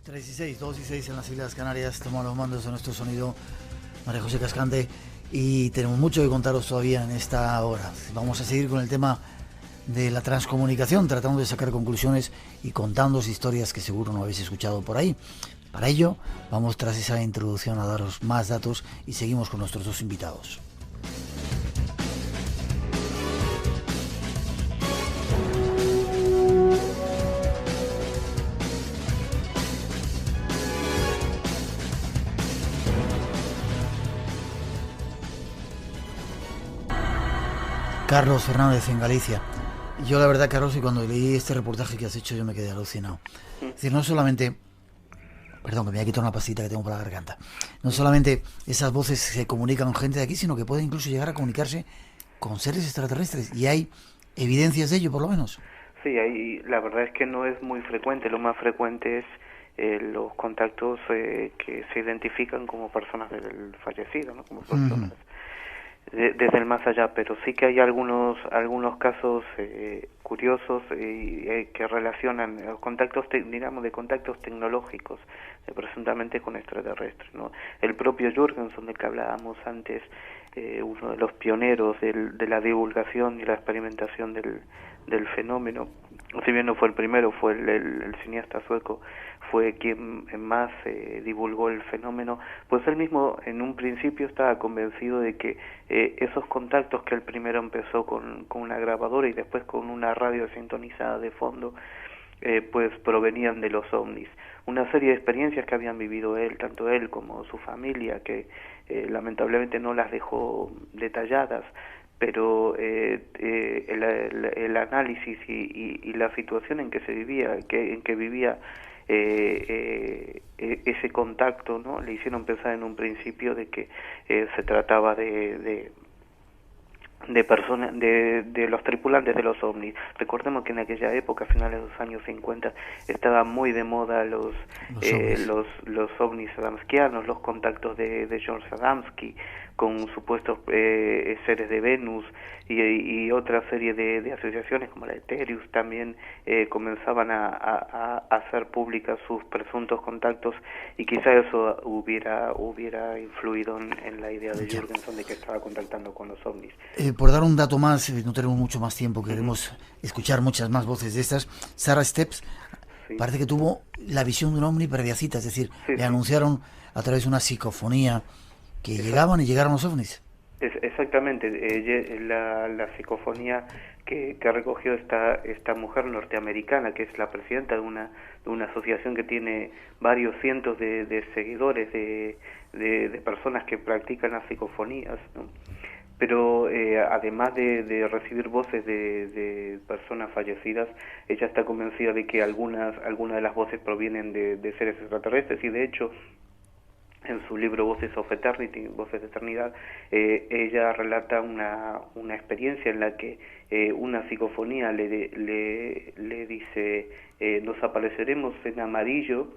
3 y 6, 2 y 6 en las Islas Canarias. Tomamos los mandos de nuestro sonido María José Cascante y tenemos mucho que contaros todavía en esta hora. Vamos a seguir con el tema de la transcomunicación, tratando de sacar conclusiones y contándoos historias que seguro no habéis escuchado por ahí. Para ello, vamos tras esa introducción a daros más datos y seguimos con nuestros dos invitados. Carlos Fernández en Galicia. Yo la verdad, Carlos, que cuando leí este reportaje que has hecho yo me quedé alucinado. Es decir, no solamente... Perdón, que me voy a quitar una pastita que tengo por la garganta. No solamente esas voces se comunican con gente de aquí, sino que pueden incluso llegar a comunicarse con seres extraterrestres. Y hay evidencias de ello, por lo menos. Sí, la verdad es que no es muy frecuente. Lo más frecuente es los contactos que se identifican como personas del fallecido, ¿no? Como personas desde el más allá, pero sí que hay algunos casos curiosos que relacionan los contactos, digamos, de contactos tecnológicos, presuntamente con extraterrestres, ¿no? El propio Jürgenson, del que hablábamos antes, uno de los pioneros de la divulgación y la experimentación del fenómeno, si bien no fue el primero, fue el cineasta sueco, fue quien más divulgó el fenómeno, pues él mismo en un principio estaba convencido de que esos contactos, que él primero empezó con una grabadora y después con una radio sintonizada de fondo, pues provenían de los ovnis. Una serie de experiencias que habían vivido tanto él como su familia, que lamentablemente no las dejó detalladas, pero el análisis y la situación en que se vivía, en que vivía ese contacto, ¿no? Le hicieron pensar en un principio de que se trataba de personas, de los tripulantes de los ovnis. Recordemos que en aquella época, a finales de los años 50, estaba muy de moda los ovnis adamskianos, los contactos de George Adamski con supuestos seres de Venus y otra serie de asociaciones como la Ethereus también comenzaban a hacer públicas sus presuntos contactos, y quizá eso hubiera influido en la idea de Jürgenson de que estaba contactando con los ovnis. Por dar un dato más, no tenemos mucho más tiempo, queremos escuchar muchas más voces de estas. Sarah Steps parece que tuvo la visión de un ovni previa cita, es decir, le anunciaron a través de una psicofonía que llegaban los ovnis. Exactamente, la psicofonía que recogió esta mujer norteamericana, que es la presidenta de una asociación que tiene varios cientos de seguidores, de personas que practican las psicofonías, ¿no? Pero además de recibir voces de personas fallecidas, ella está convencida de que algunas de las voces provienen de seres extraterrestres, y de hecho en su libro Voices of Eternity, Voces de Eternidad, ella relata una experiencia en la que una psicofonía le dice, nos apareceremos en amarillo,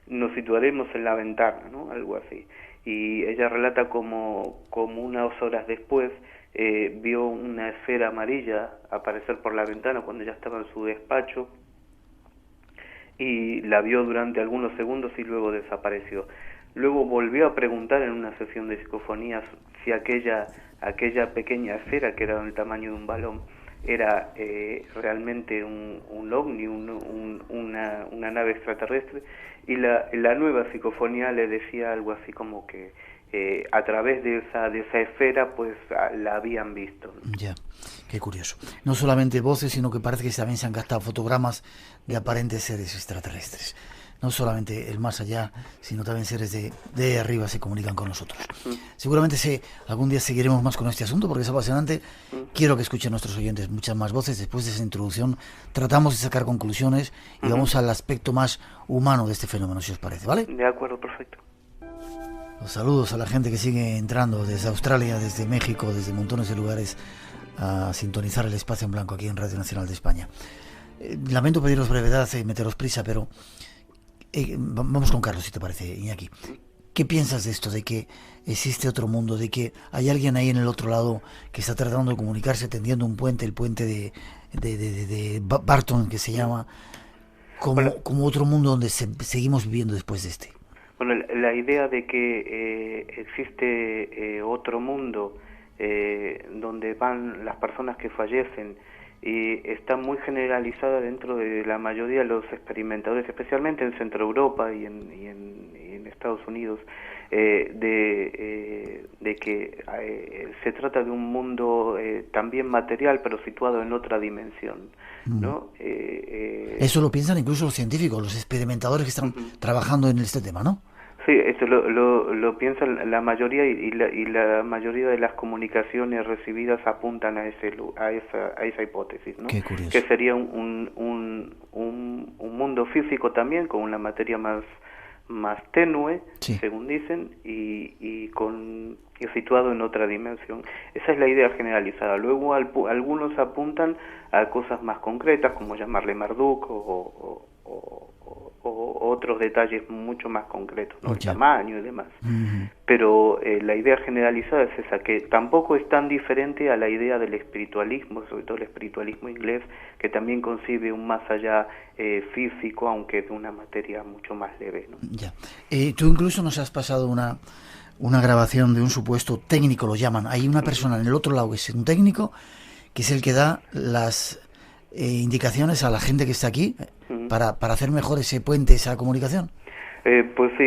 nos situaremos en la ventana, ¿no? Algo así. Y ella relata como unas horas después vio una esfera amarilla aparecer por la ventana cuando ella estaba en su despacho, y la vio durante algunos segundos y luego desapareció. Luego volvió a preguntar en una sesión de psicofonías si aquella pequeña esfera, que era del tamaño de un balón, era realmente un ovni, una nave extraterrestre, y la nueva psicofonía le decía algo así como que a través de esa esfera pues la habían visto. Ya, qué curioso. No solamente voces, sino que parece que también se han gastado fotogramas de aparentes seres extraterrestres. No solamente el más allá, sino también seres de arriba se comunican con nosotros. Seguramente algún día seguiremos más con este asunto porque es apasionante. Quiero que escuchen nuestros oyentes muchas más voces. Después de esa introducción tratamos de sacar conclusiones y vamos al aspecto más humano de este fenómeno, si os parece, ¿vale? De acuerdo, perfecto. Los saludos a la gente que sigue entrando desde Australia, desde México, desde montones de lugares a sintonizar el espacio en blanco aquí en Radio Nacional de España. Lamento pediros brevedad y meteros prisa, pero vamos con Carlos, si te parece, Iñaki. ¿Qué piensas de esto, de que existe otro mundo, de que hay alguien ahí en el otro lado que está tratando de comunicarse tendiendo un puente, el puente de Barton, que se llama, como otro mundo donde seguimos viviendo después de este. Bueno, la idea de que existe otro mundo donde van las personas que fallecen y está muy generalizada dentro de la mayoría de los experimentadores, especialmente en Centro Europa y en Estados Unidos, de que se trata de un mundo también material, pero situado en otra dimensión, ¿no? Eso lo piensan incluso los científicos, los experimentadores que están trabajando en este tema, ¿no? Sí, esto lo piensan la mayoría y la mayoría de las comunicaciones recibidas apuntan a esa hipótesis, ¿no? Qué curioso. Que sería un mundo físico también con una materia más tenue, sí, según dicen, y situado en otra dimensión. Esa es la idea generalizada. Luego algunos apuntan a cosas más concretas, como llamarle Marduk o otros detalles mucho más concretos, ¿no? El tamaño y demás. Pero la idea generalizada es esa, que tampoco es tan diferente a la idea del espiritualismo, sobre todo el espiritualismo inglés, que también concibe un más allá físico, aunque de una materia mucho más leve, ¿no? Ya. Tú incluso nos has pasado una grabación de un supuesto técnico, lo llaman. Hay una persona en el otro lado que es un técnico, que es el que da las indicaciones a la gente que está aquí para hacer mejor ese puente, esa comunicación. Pues sí,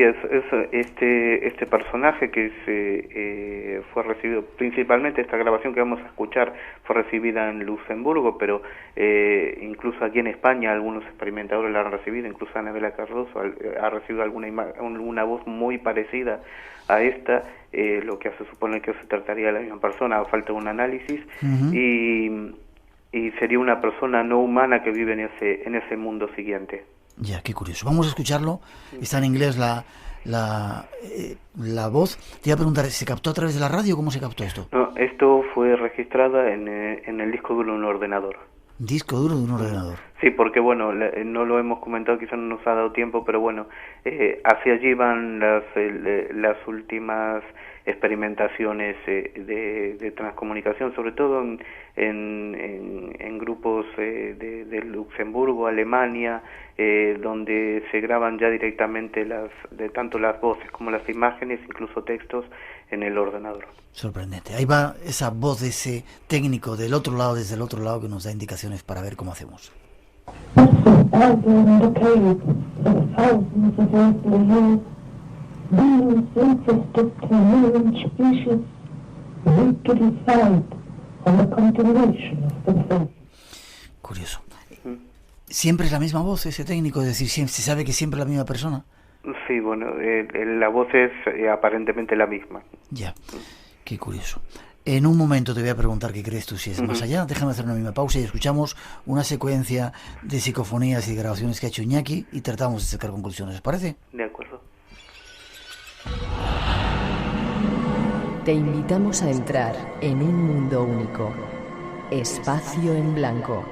este personaje que fue recibido, principalmente esta grabación que vamos a escuchar fue recibida en Luxemburgo, pero incluso aquí en España algunos experimentadores la han recibido, incluso Anabela Cardoso ha recibido alguna voz muy parecida a esta, lo que hace suponer que se trataría de la misma persona, a falta de un análisis, y sería una persona no humana que vive en ese mundo siguiente. Ya, qué curioso. Vamos a escucharlo. Está en inglés la voz. Te iba a preguntar, ¿se captó a través de la radio? ¿Cómo se captó esto? No, esto fue registrado en el disco duro de un ordenador. ¿Disco duro de un ordenador? Sí, porque bueno, no lo hemos comentado, quizás no nos ha dado tiempo, pero bueno, hacia allí van las últimas experimentaciones de transcomunicación, sobre todo en grupos de Luxemburgo, Alemania, donde se graban ya directamente tanto las voces como las imágenes, incluso textos, en el ordenador. Sorprendente. Ahí va esa voz de ese técnico del otro lado, desde el otro lado, que nos da indicaciones para ver cómo hacemos. Curioso. ¿Siempre es la misma voz ese técnico? Es decir, ¿se sabe que siempre es la misma persona? Sí, bueno, la voz es aparentemente la misma. Ya, qué curioso. En un momento te voy a preguntar qué crees tú si es más allá. Déjame hacer una misma pausa y escuchamos una secuencia de psicofonías y grabaciones que ha hecho Iñaki y tratamos de sacar conclusiones. ¿Os parece? De acuerdo. Te invitamos a entrar en un mundo único. Espacio en blanco.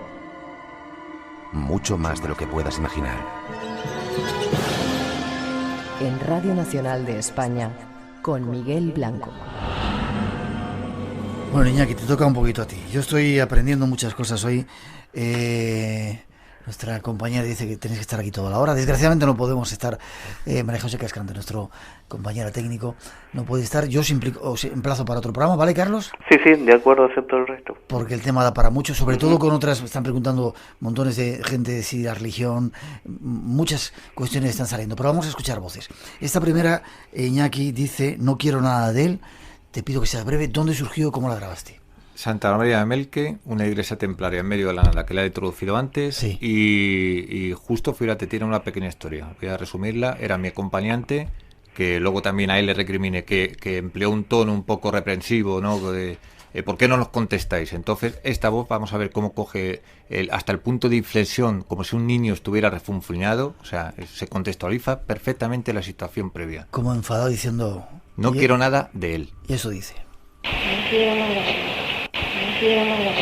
Mucho más de lo que puedas imaginar. En Radio Nacional de España, con Miguel Blanco. Bueno, Iñaki, te toca un poquito a ti. Yo estoy aprendiendo muchas cosas hoy. Nuestra compañera dice que tenéis que estar aquí toda la hora. Desgraciadamente no podemos estar. María José Cascante, nuestro compañera técnico, no puede estar. Yo os emplazo para otro programa, ¿vale, Carlos? Sí, de acuerdo, acepto el resto. Porque el tema da para mucho, sobre todo con otras. Están preguntando montones de gente de si la religión, muchas cuestiones están saliendo. Pero vamos a escuchar voces. Esta primera, Iñaki dice: no quiero nada de él. Te pido que sea breve. ¿Dónde surgió? ¿Cómo la grabaste? Santa María de Melque, una iglesia templaria en medio de la nada que la he introducido antes, sí. y justo, fíjate, tiene una pequeña historia. Voy a resumirla. Era mi acompañante, que luego también a él le recriminé que empleó un tono un poco reprensivo, ¿no? ¿Por qué no nos contestáis? Entonces, esta voz, vamos a ver cómo coge hasta el punto de inflexión, como si un niño estuviera refunfuñado. O sea, se contextualiza perfectamente la situación previa. Como enfadado diciendo... No quiero nada de él. Y eso dice. No quiero nada de él. No quiero nada de él.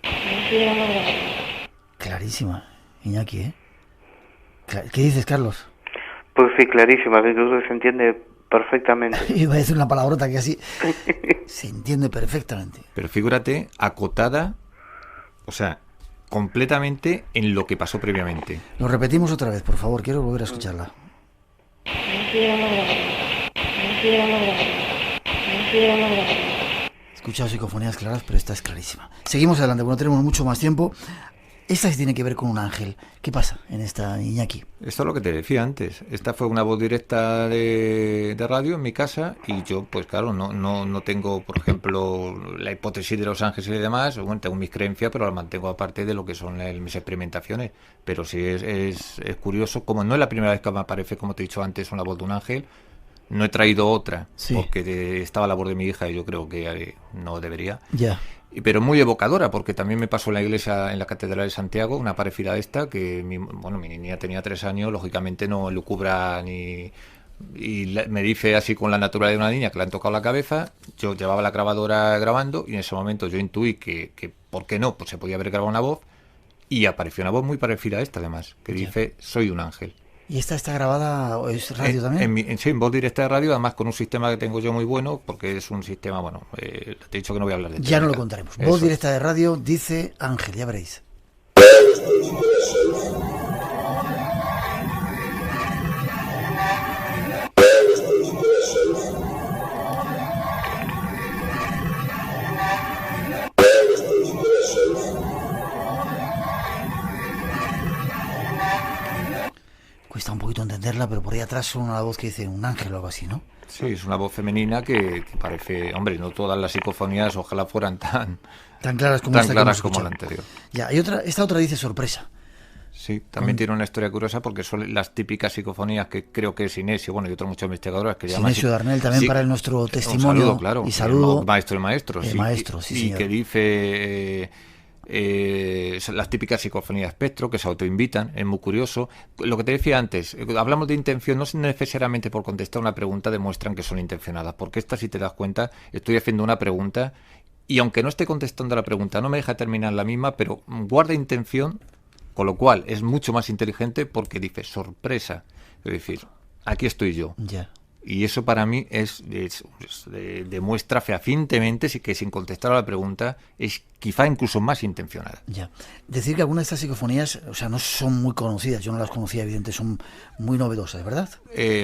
No quiero nada de él. Clarísima, Iñaki, ¿eh? ¿Qué dices, Carlos? Pues sí, clarísima, se entiende perfectamente. Iba a decir una palabrota que así se entiende perfectamente. Pero fíjate, acotada, o sea, completamente en lo que pasó previamente. Lo repetimos otra vez, por favor, quiero volver a escucharla. He escuchado psicofonías claras, pero esta es clarísima. Seguimos adelante, bueno, tenemos mucho más tiempo. Esta sí tiene que ver con un ángel. ¿Qué pasa en esta, Iñaki? Esto es lo que te decía antes. Esta fue una voz directa de radio en mi casa y yo, pues claro, no tengo, por ejemplo, la hipótesis de los ángeles y demás. Bueno, tengo mis creencias, pero las mantengo aparte de lo que son mis experimentaciones. Pero sí es curioso, como no es la primera vez que me aparece, como te he dicho antes, una voz de un ángel. No he traído otra, sí, porque estaba a la voz de mi hija y yo creo que no debería. Ya. Pero muy evocadora, porque también me pasó en la iglesia, en la Catedral de Santiago, una parecida a esta, que mi niña tenía 3 años, lógicamente no lucubra ni... Y me dice así con la naturalidad de una niña que le han tocado la cabeza. Yo llevaba la grabadora grabando y en ese momento yo intuí que ¿por qué no? Pues se podía haber grabado una voz y apareció una voz muy parecida a esta además, que dice, soy un ángel. ¿Y esta está grabada o es radio también? Sí, en voz directa de radio, además con un sistema que tengo yo muy bueno, porque es un sistema, te he dicho que no voy a hablar de técnica. Ya no lo contaremos. Voz directa de radio dice ángel, ya veréis. Cuesta un poquito entenderla, pero por ahí atrás suena una voz que dice un ángel o algo así, ¿no? Sí, es una voz femenina que parece... Hombre, no todas las psicofonías ojalá fueran tan claras como la anterior. Ya, y esta otra dice sorpresa. Sí, también tiene una historia curiosa porque son las típicas psicofonías que creo que es Sinesio, y otros muchos investigadores que llaman... Sinesio Darnell también para nuestro testimonio. Saludo, claro. Y saludo. Maestro de maestros. Maestro, sí, y que dice... las típicas psicofonías espectro que se autoinvitan, es muy curioso. Lo que te decía antes, hablamos de intención, no necesariamente por contestar una pregunta demuestran que son intencionadas, porque esta, si te das cuenta, estoy haciendo una pregunta y aunque no esté contestando la pregunta, no me deja terminar la misma, pero guarda intención, con lo cual es mucho más inteligente porque dice sorpresa, es decir, aquí estoy yo. Ya. Y eso para mí demuestra fehacientemente que sin contestar a la pregunta es quizá incluso más intencionada. Ya. Decir que algunas de estas psicofonías, o sea, no son muy conocidas, yo no las conocía, evidentemente, son muy novedosas, ¿verdad?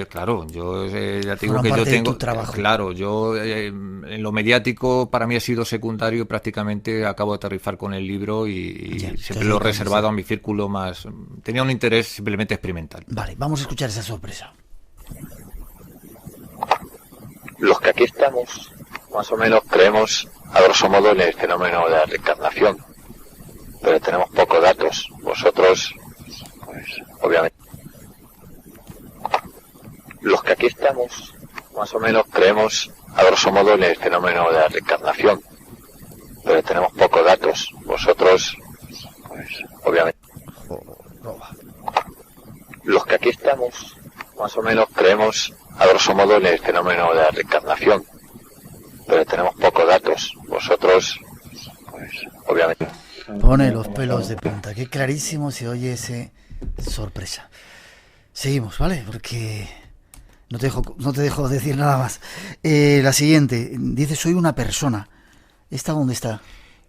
Claro, yo ya te digo que yo tengo... Claro, yo en lo mediático para mí ha sido secundario, prácticamente acabo de aterrizar con el libro y siempre lo he reservado a mi círculo más... Tenía un interés simplemente experimental. Vale, vamos a escuchar esa sorpresa. Los que aquí estamos, más o menos creemos, a grosso modo, en el fenómeno de la reencarnación, pero tenemos pocos datos. Vosotros, pues, obviamente. Los que aquí estamos, más o menos creemos, a grosso modo, en el fenómeno de la reencarnación, pero tenemos pocos datos. Vosotros, pues, obviamente. Los que aquí estamos, más o menos creemos, a grosso modo, en el fenómeno de la reencarnación, pero tenemos pocos datos. Vosotros, pues, obviamente. Pone los pelos de punta. Qué clarísimo se oye ese sorpresa. Seguimos, ¿vale? Porque no te dejo decir nada más. La siguiente dice: soy una persona. ¿Esta dónde está?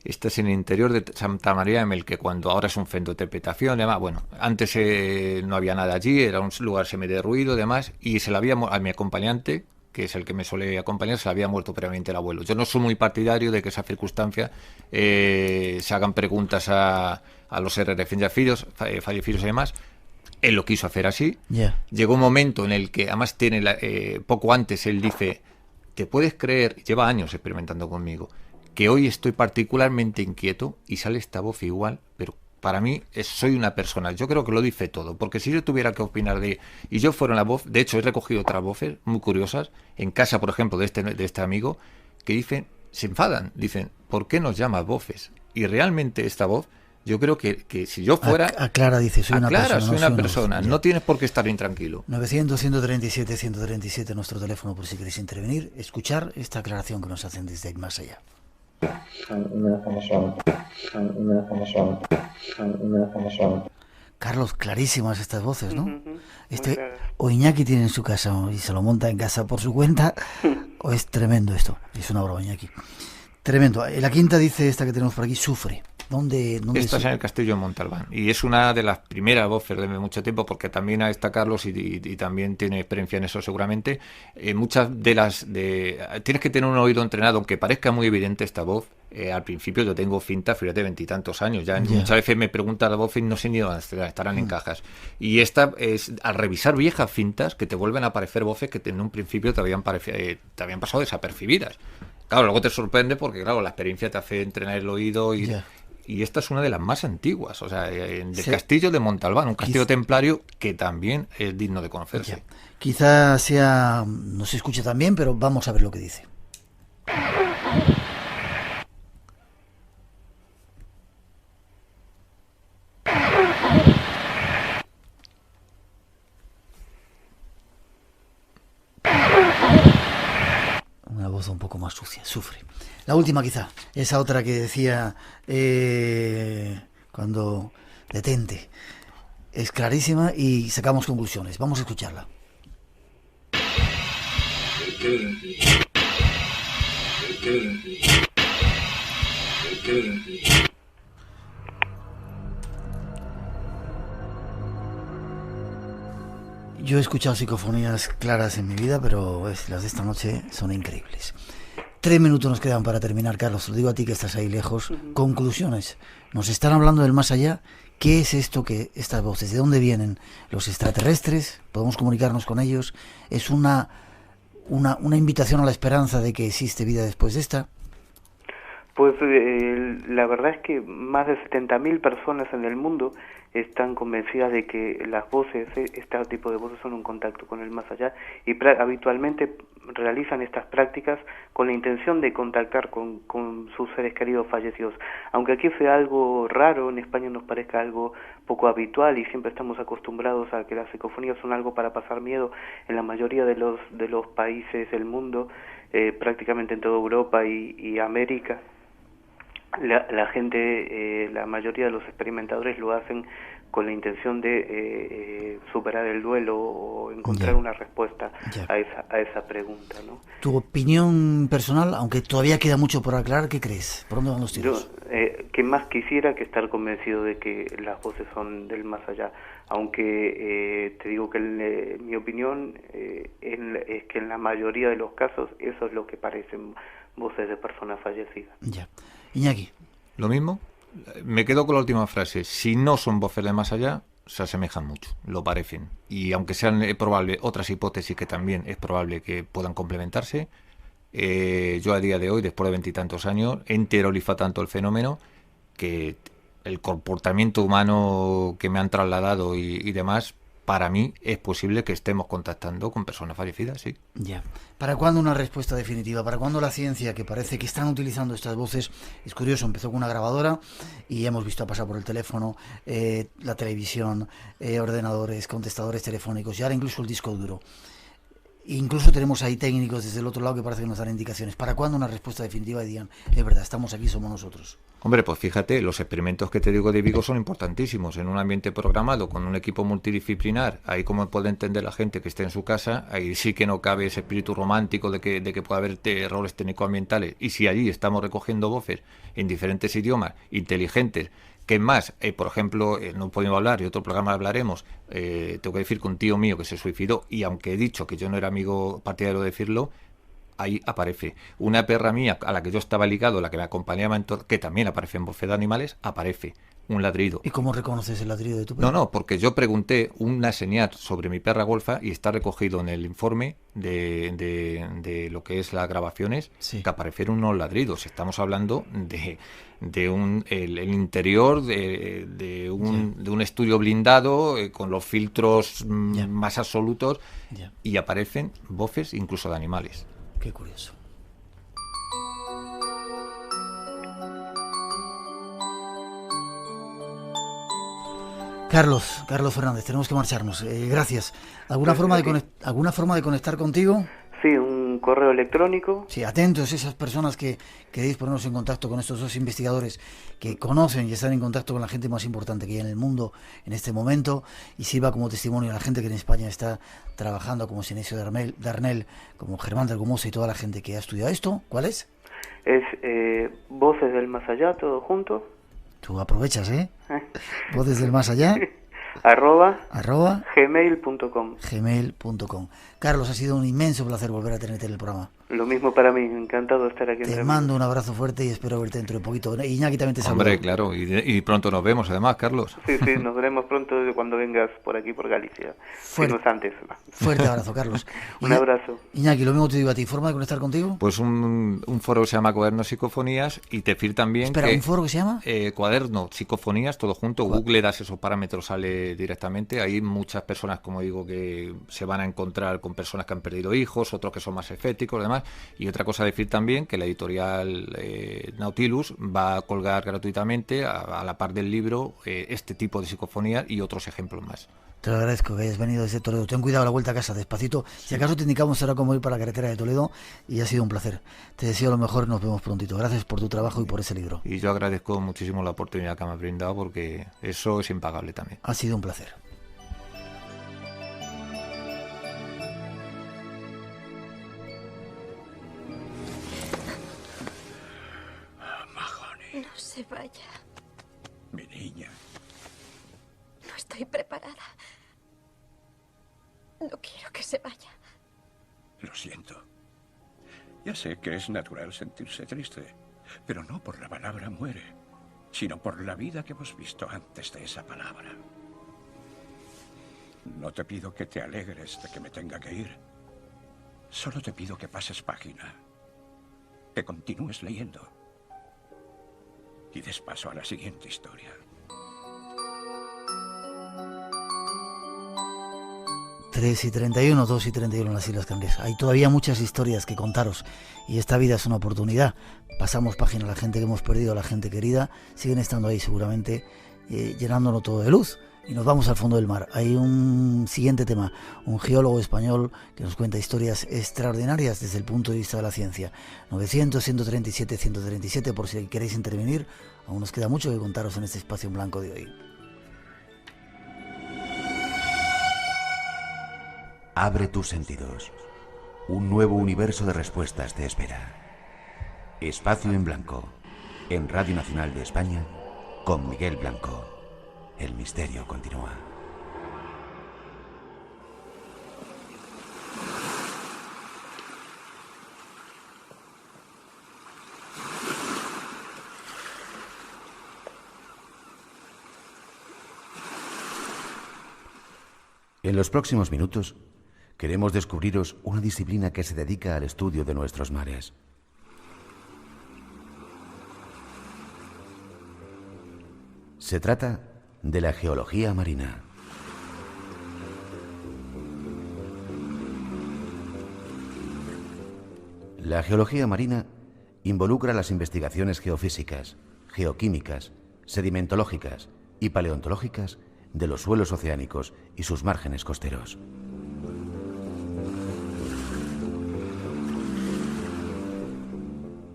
Esta es en el interior de Santa María de Melque, cuando ahora es un centro de interpretación, además, bueno, antes no había nada allí, era un lugar semiderruido, demás, y se la había a mi acompañante, que es el que me suele acompañar, se le había muerto previamente el abuelo. Yo no soy muy partidario de que esa circunstancia se hagan preguntas a los seres fallecidos y demás. Él lo quiso hacer así. Yeah. Llegó un momento en el que, además poco antes, él dice, ¿te puedes creer? Lleva años experimentando conmigo, que hoy estoy particularmente inquieto, y sale esta voz igual, pero para mí soy una persona. Yo creo que lo dice todo, porque si yo tuviera que opinar y yo fuera la voz, de hecho he recogido otras voces muy curiosas, en casa por ejemplo de este amigo, que dicen, se enfadan, dicen, ¿por qué nos llamas voces? Y realmente esta voz, yo creo que si yo fuera... Aclara, dice, soy una persona. Soy una persona, no tienes por qué estar intranquilo. 900-137-137, nuestro teléfono por si queréis intervenir, escuchar esta aclaración que nos hacen desde más allá. Carlos, clarísimas estas voces, ¿no? O Iñaki tiene en su casa y se lo monta en casa por su cuenta, o es tremendo esto. Es una broma, Iñaki. Tremendo. La quinta dice, esta que tenemos por aquí, sufre. ¿Dónde Estás en el castillo de Montalbán y es una de las primeras voces de mucho tiempo, porque también a esta Carlos y también tiene experiencia en eso seguramente. Muchas tienes que tener un oído entrenado, aunque parezca muy evidente esta voz. Al principio yo tengo fintas, fíjate, 20 y tantos años. Ya muchas veces me pregunta la voz y no sé ni dónde estarán en cajas. Y esta es al revisar viejas fintas que te vuelven a aparecer voces que en un principio te habían pasado desapercibidas. Claro, luego te sorprende porque, claro, la experiencia te hace entrenar el oído y esta es una de las más antiguas, o sea, del castillo de Montalbán, un castillo templario que también es digno de conocerse. Quizá no se escucha tan bien, pero vamos a ver lo que dice. Una voz un poco más sucia, sufre. La última quizá, esa otra que decía cuando detente. Es clarísima y sacamos conclusiones. Vamos a escucharla. Yo he escuchado psicofonías claras en mi vida, pero las de esta noche son increíbles. 3 minutos nos quedan para terminar, Carlos. Te lo digo a ti que estás ahí lejos. Conclusiones. Nos están hablando del más allá. ¿Qué es esto estas voces? ¿De dónde vienen? ¿Los extraterrestres? ¿Podemos comunicarnos con ellos? ¿Es una invitación a la esperanza de que existe vida después de esta? Pues la verdad es que más de 70.000 personas en el mundo están convencidas de que las voces, este tipo de voces son un contacto con el más allá y habitualmente realizan estas prácticas con la intención de contactar con sus seres queridos fallecidos. Aunque aquí sea algo raro, en España nos parezca algo poco habitual y siempre estamos acostumbrados a que las psicofonías son algo para pasar miedo en la mayoría de los países del mundo, prácticamente en toda Europa y América. La gente, la mayoría de los experimentadores lo hacen con la intención de superar el duelo o encontrar una respuesta a esa pregunta, ¿no? Tu opinión personal, aunque todavía queda mucho por aclarar, ¿qué crees? ¿Por dónde van los tiros? Yo, que más quisiera que estar convencido de que las voces son del más allá, aunque te digo que mi opinión es que en la mayoría de los casos eso es lo que parecen voces de personas fallecidas. Ya. Iñaki. ¿Lo mismo? Me quedo con la última frase. Si no son voces de más allá, se asemejan mucho, lo parecen. Y aunque sean probable otras hipótesis que también es probable que puedan complementarse, yo a día de hoy, después de 20 y tantos años, he interiorizado tanto el fenómeno que el comportamiento humano que me han trasladado y demás, para mí es posible que estemos contactando con personas fallecidas, sí. Ya. ¿Para cuándo una respuesta definitiva? ¿Para cuándo la ciencia, que parece que están utilizando estas voces? Es curioso, empezó con una grabadora y hemos visto pasar por el teléfono, la televisión, ordenadores, contestadores telefónicos y ahora incluso el disco duro. Incluso tenemos ahí técnicos desde el otro lado que parece que nos dan indicaciones. ¿Para cuándo una respuesta definitiva y digan, es verdad, estamos aquí, somos nosotros? Hombre, pues fíjate, los experimentos que te digo de Vigo son importantísimos. En un ambiente programado, con un equipo multidisciplinar, ahí como puede entender la gente que esté en su casa, ahí sí que no cabe ese espíritu romántico de que pueda haber errores técnico-ambientales. Y si allí estamos recogiendo voces en diferentes idiomas, inteligentes, que más, por ejemplo, no podemos hablar, y otro programa hablaremos, tengo que decir que un tío mío que se suicidó, y aunque he dicho que yo no era amigo partidario de decirlo, ahí aparece. Una perra mía a la que yo estaba ligado, la que me acompañaba, que también aparece en voces de animales, aparece un ladrido. ¿Y cómo reconoces el ladrido de tu perra? No, porque yo pregunté una señal sobre mi perra golfa y está recogido en el informe de lo que es las grabaciones, sí, que aparecieron unos ladridos. Estamos hablando de el interior de un estudio blindado con los filtros más absolutos y aparecen voces incluso de animales. Qué curioso. Carlos Fernández, tenemos que marcharnos. Gracias. ¿Alguna forma de conectar contigo? Sí, un correo electrónico. Sí, atentos esas personas que queréis ponernos en contacto con estos dos investigadores que conocen y están en contacto con la gente más importante que hay en el mundo en este momento y sirva como testimonio a la gente que en España está trabajando, como Sinesio Darnell, como Germán de Argumosa y toda la gente que ha estudiado esto. ¿Cuál es? Es Voces del Más Allá, todo junto. Tú aprovechas, ¿eh? Voces del más allá. @gmail.com. Carlos, ha sido un inmenso placer volver a tenerte en el programa. Lo mismo para mí, encantado de estar aquí. Te mando un abrazo fuerte y espero verte dentro de poquito. Iñaki también te saluda. Hombre, claro, y pronto nos vemos además, Carlos. Sí, nos veremos pronto cuando vengas por aquí, por Galicia. Si no es antes. Fuerte abrazo, Carlos. Un abrazo. Iñaki, lo mismo te digo a ti. ¿Forma de conectar contigo? Pues un foro que se llama Cuadernos Psicofonías y decir también Espera, ¿un foro que se llama? Cuadernos Psicofonías, todo junto. Google das esos parámetros, sale directamente. Hay muchas personas, como digo, que se van a encontrar con personas que han perdido hijos, otros que son más eféticos y demás. Y otra cosa decir también que la editorial Nautilus va a colgar gratuitamente a la par del libro este tipo de psicofonías y otros ejemplos más. Te lo agradezco que hayas venido desde Toledo. Ten cuidado a la vuelta a casa, despacito. Si acaso te indicamos ahora cómo ir para la carretera de Toledo y ha sido un placer. Te deseo lo mejor y nos vemos prontito. Gracias por tu trabajo y por ese libro. Y yo agradezco muchísimo la oportunidad que me has brindado porque eso es impagable también. Ha sido un placer. No se vaya. Mi niña. No estoy preparada. No quiero que se vaya. Lo siento. Ya sé que es natural sentirse triste, pero no por la palabra muere, sino por la vida que hemos visto antes de esa palabra. No te pido que te alegres de que me tenga que ir. Solo te pido que pases página, que continúes leyendo y des paso a la siguiente historia. 3:31, 2:31 en las Islas Canarias. Hay todavía muchas historias que contaros y esta vida es una oportunidad. Pasamos página a la gente que hemos perdido, a la gente querida, siguen estando ahí seguramente llenándolo todo de luz. Y nos vamos al fondo del mar. Hay un siguiente tema, un geólogo español que nos cuenta historias extraordinarias desde el punto de vista de la ciencia. 900-137-137, por si queréis intervenir. Aún nos queda mucho que contaros en este espacio en blanco de hoy. Abre tus sentidos. Un nuevo universo de respuestas te espera. Espacio en Blanco, en Radio Nacional de España, con Miguel Blanco. El misterio continúa. En los próximos minutos queremos descubriros una disciplina que se dedica al estudio de nuestros mares. Se trata de la geología marina. La geología marina involucra las investigaciones geofísicas, geoquímicas, sedimentológicas y paleontológicas de los suelos oceánicos y sus márgenes costeros.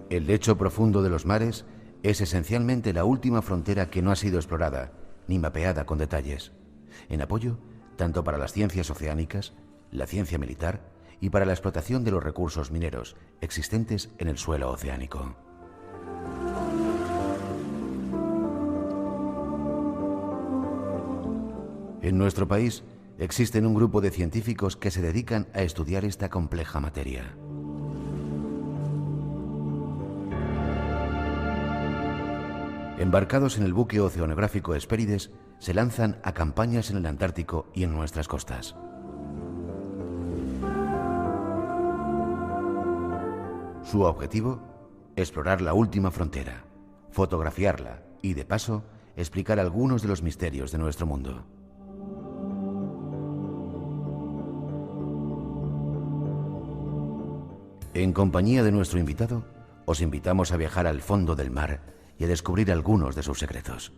El lecho profundo de los mares es esencialmente la última frontera que no ha sido explorada ni mapeada con detalles, en apoyo tanto para las ciencias oceánicas, la ciencia militar y para la explotación de los recursos mineros existentes en el suelo oceánico. En nuestro país existen un grupo de científicos que se dedican a estudiar esta compleja materia. Embarcados en el buque oceanográfico Hespérides, se lanzan a campañas en el Antártico y en nuestras costas. Su objetivo: explorar la última frontera, fotografiarla y, de paso, explicar algunos de los misterios de nuestro mundo. En compañía de nuestro invitado, os invitamos a viajar al fondo del mar y a descubrir algunos de sus secretos.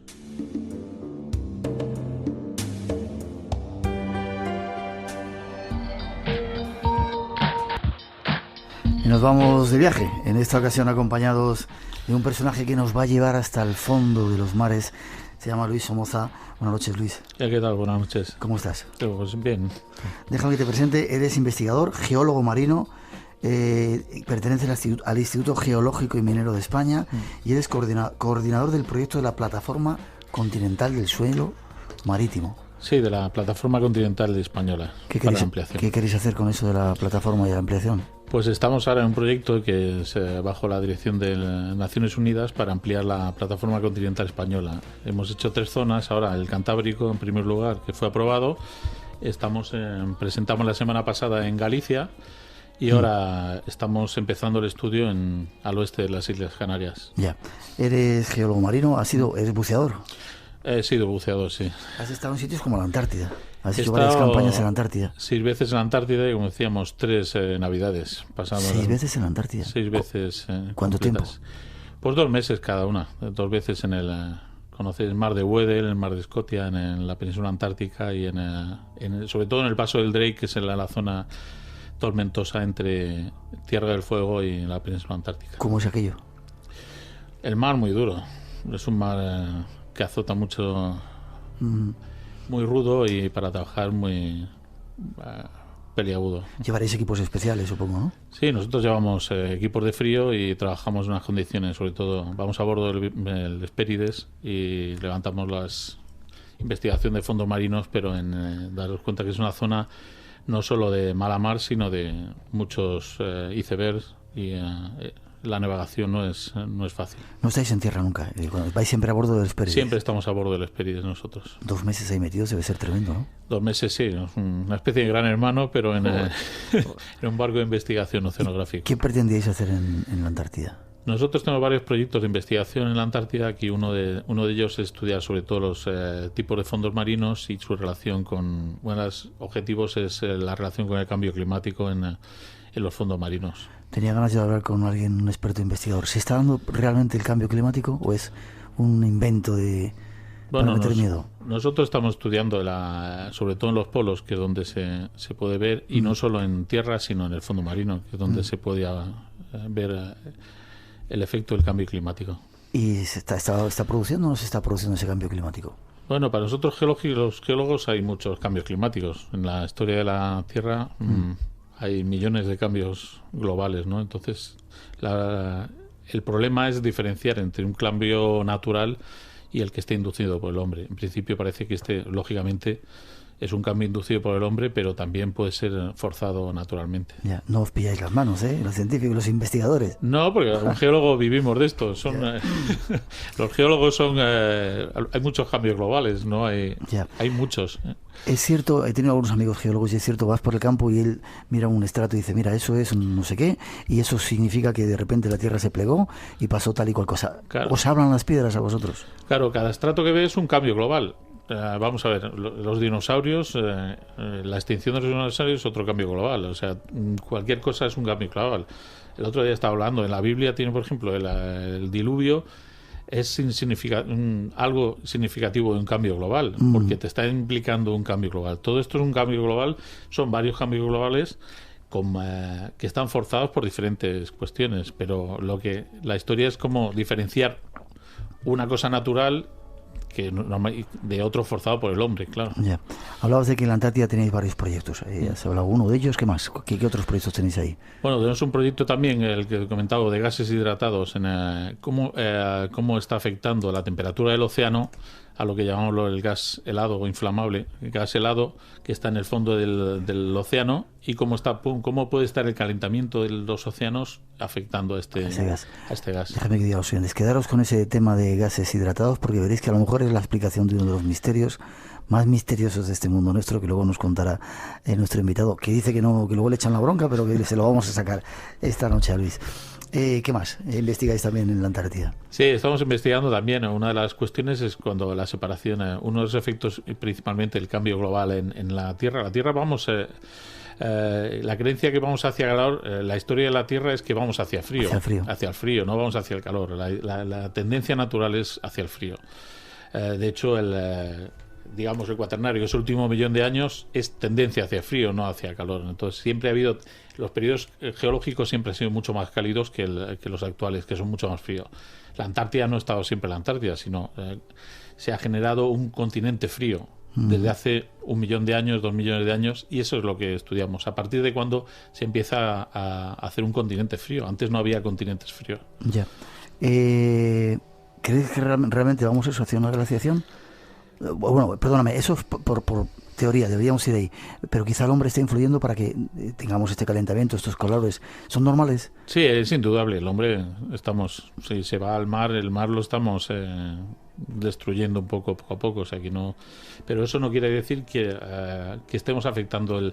Y nos vamos de viaje, en esta ocasión acompañados de un personaje que nos va a llevar hasta el fondo de los mares. Se llama Luis Somoza. Buenas noches, Luis. ¿Qué tal? Buenas noches. ¿Cómo estás? Pues bien. Déjame que te presente. Eres investigador, geólogo marino, pertenece al Instituto Geológico y Minero de España y eres coordinador del proyecto de la Plataforma Continental del Suelo Marítimo. Sí, de la Plataforma Continental Española. ¿Qué queréis hacer con eso de la plataforma y la ampliación? Pues estamos ahora en un proyecto que es bajo la dirección de Naciones Unidas para ampliar la Plataforma Continental Española. Hemos hecho 3 zonas, ahora el Cantábrico en primer lugar, que fue aprobado. Presentamos la semana pasada en Galicia y ahora estamos empezando el estudio al oeste de las Islas Canarias. Ya. ¿Eres geólogo marino? ¿Eres buceador? He sido buceador, sí. ¿Has estado en sitios como la Antártida? ¿Has hecho varias campañas en la Antártida? 6 veces en la Antártida y, como decíamos, 3 navidades. 6 veces en la Antártida. 6 veces. ¿Cuánto completas. tiempo? Pues 2 meses cada una. 2 veces en conocéis el mar de Weddell, el mar de Escocia, en la península antártica y sobre todo en el paso del Drake, que es la zona tormentosa entre Tierra del Fuego y la península antártica. ¿Cómo es aquello? El mar muy duro. Es un mar que azota mucho, muy rudo y para trabajar muy peliagudo. Llevaréis equipos especiales, supongo, ¿no? Sí, nosotros llevamos equipos de frío y trabajamos en unas condiciones, sobre todo vamos a bordo del Hespérides y levantamos la investigación de fondos marinos, pero daros cuenta que es una zona no solo de mala mar, sino de muchos icebergs y la navegación no es fácil. No estáis en tierra nunca, vais siempre a bordo del Hespérides. Siempre estamos a bordo del Hespérides nosotros. 2 meses ahí metidos debe ser tremendo, ¿no? 2 meses, sí, una especie de gran hermano, pero en un barco de investigación oceanográfica. ¿Qué pretendíais hacer en la Antártida? Nosotros tenemos varios proyectos de investigación en la Antártida. Aquí uno de ellos es estudiar sobre todo los tipos de fondos marinos y su relación con... los objetivos es la relación con el cambio climático en los fondos marinos. Tenía ganas de hablar con alguien, un experto investigador. ¿Se está dando realmente el cambio climático o es un invento para meter miedo? Nosotros estamos estudiando sobre todo en los polos, que es donde se puede ver, y no solo en tierra, sino en el fondo marino, que es donde se puede ver el efecto del cambio climático. ¿Y se está produciendo o no se está produciendo ese cambio climático? Bueno, para nosotros los geólogos hay muchos cambios climáticos. En la historia de la Tierra hay millones de cambios globales, ¿no? Entonces, el problema es diferenciar entre un cambio natural y el que esté inducido por el hombre. En principio parece que lógicamente, es un cambio inducido por el hombre, pero también puede ser forzado naturalmente. Ya, no os pilláis las manos, los científicos, los investigadores. No, porque un geólogo vivimos de esto. Los geólogos hay muchos cambios globales, ¿no? Hay muchos. Es cierto, he tenido algunos amigos geólogos y es cierto, vas por el campo y él mira un estrato y dice, mira, eso es un no sé qué, y eso significa que de repente la Tierra se plegó y pasó tal y cual cosa. Claro. ¿Os hablan las piedras a vosotros? Claro, cada estrato que ves es un cambio global. Vamos a ver, los dinosaurios, la extinción de los dinosaurios es otro cambio global. O sea, cualquier cosa es un cambio global. El otro día estaba hablando, en la Biblia tiene, por ejemplo, el diluvio es algo significativo de un cambio global, porque te está implicando un cambio global. Todo esto es un cambio global, son varios cambios globales que están forzados por diferentes cuestiones, pero la historia es como diferenciar una cosa natural de otro forzado por el hombre, claro. Ya. Hablabas de que en la Antártida tenéis varios proyectos. ¿Se habla uno de ellos? ¿Qué más? ¿Qué otros proyectos tenéis ahí? Bueno, tenemos un proyecto también, el que he comentado, de gases hidratados, en cómo está afectando la temperatura del océano a lo que llamamos el gas helado o inflamable, el gas helado que está en el fondo del océano, y cómo puede estar el calentamiento de los océanos afectando a este gas. Déjame que diga a los oyentes, quedaros con ese tema de gases hidratados, porque veréis que a lo mejor es la explicación de uno de los misterios más misteriosos de este mundo nuestro, que luego nos contará nuestro invitado, que dice que luego le echan la bronca, pero que se lo vamos a sacar esta noche a Luis. ¿Qué más investigáis también en la Antártida? Sí, estamos investigando también. Una de las cuestiones es cuando la separación, uno de los efectos, principalmente el cambio global en la Tierra. La Tierra la creencia que vamos hacia el calor, la historia de la Tierra es que vamos hacia el frío. Hacia el frío, no vamos hacia el calor. La tendencia natural es hacia el frío. De hecho, el cuaternario, que es el último millón de años, es tendencia hacia el frío, no hacia el calor. Entonces siempre ha habido, los periodos geológicos siempre han sido mucho más cálidos que los actuales, que son mucho más fríos. La Antártida no ha estado siempre la Antártida, sino se ha generado un continente frío. desde hace 1 millón de años, 2 millones de años, y eso es lo que estudiamos. A partir de cuando se empieza a hacer un continente frío. Antes no había continentes fríos. Ya. ¿Crees que realmente vamos a eso, hacia una glaciación? Bueno, perdóname, eso es por teoría, deberíamos ir ahí, pero quizá el hombre esté influyendo para que tengamos este calentamiento, estos calores. ¿Son normales? Sí, es indudable. El hombre, si se va al mar, el mar lo estamos destruyendo un poco a poco, o sea que no, pero eso no quiere decir que estemos afectando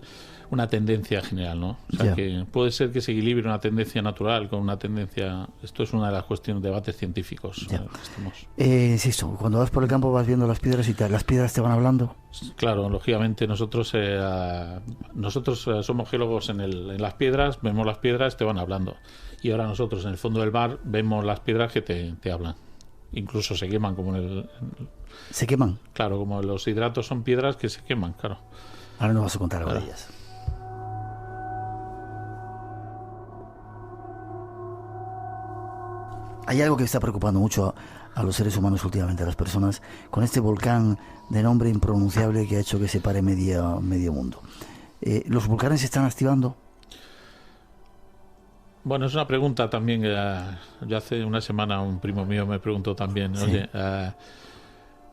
una tendencia general, ¿no? O sea, que puede ser que se equilibre una tendencia natural con una tendencia. Esto es una de las cuestiones, debates científicos. Insisto, cuando vas por el campo vas viendo las piedras y las piedras te van hablando. Claro, lógicamente nosotros somos geólogos en las piedras, vemos las piedras, te van hablando, y ahora nosotros en el fondo del mar vemos las piedras que te hablan. Incluso se queman, como ¿Se queman? Claro, como los hidratos son piedras que se queman, claro. Ahora nos vas a contar algo de ellas. Hay algo que está preocupando mucho a los seres humanos últimamente, a las personas, con este volcán de nombre impronunciable que ha hecho que se pare medio mundo. ¿Los volcanes se están activando? Bueno, es una pregunta también. Yo hace una semana un primo mío me preguntó también, sí. Oye,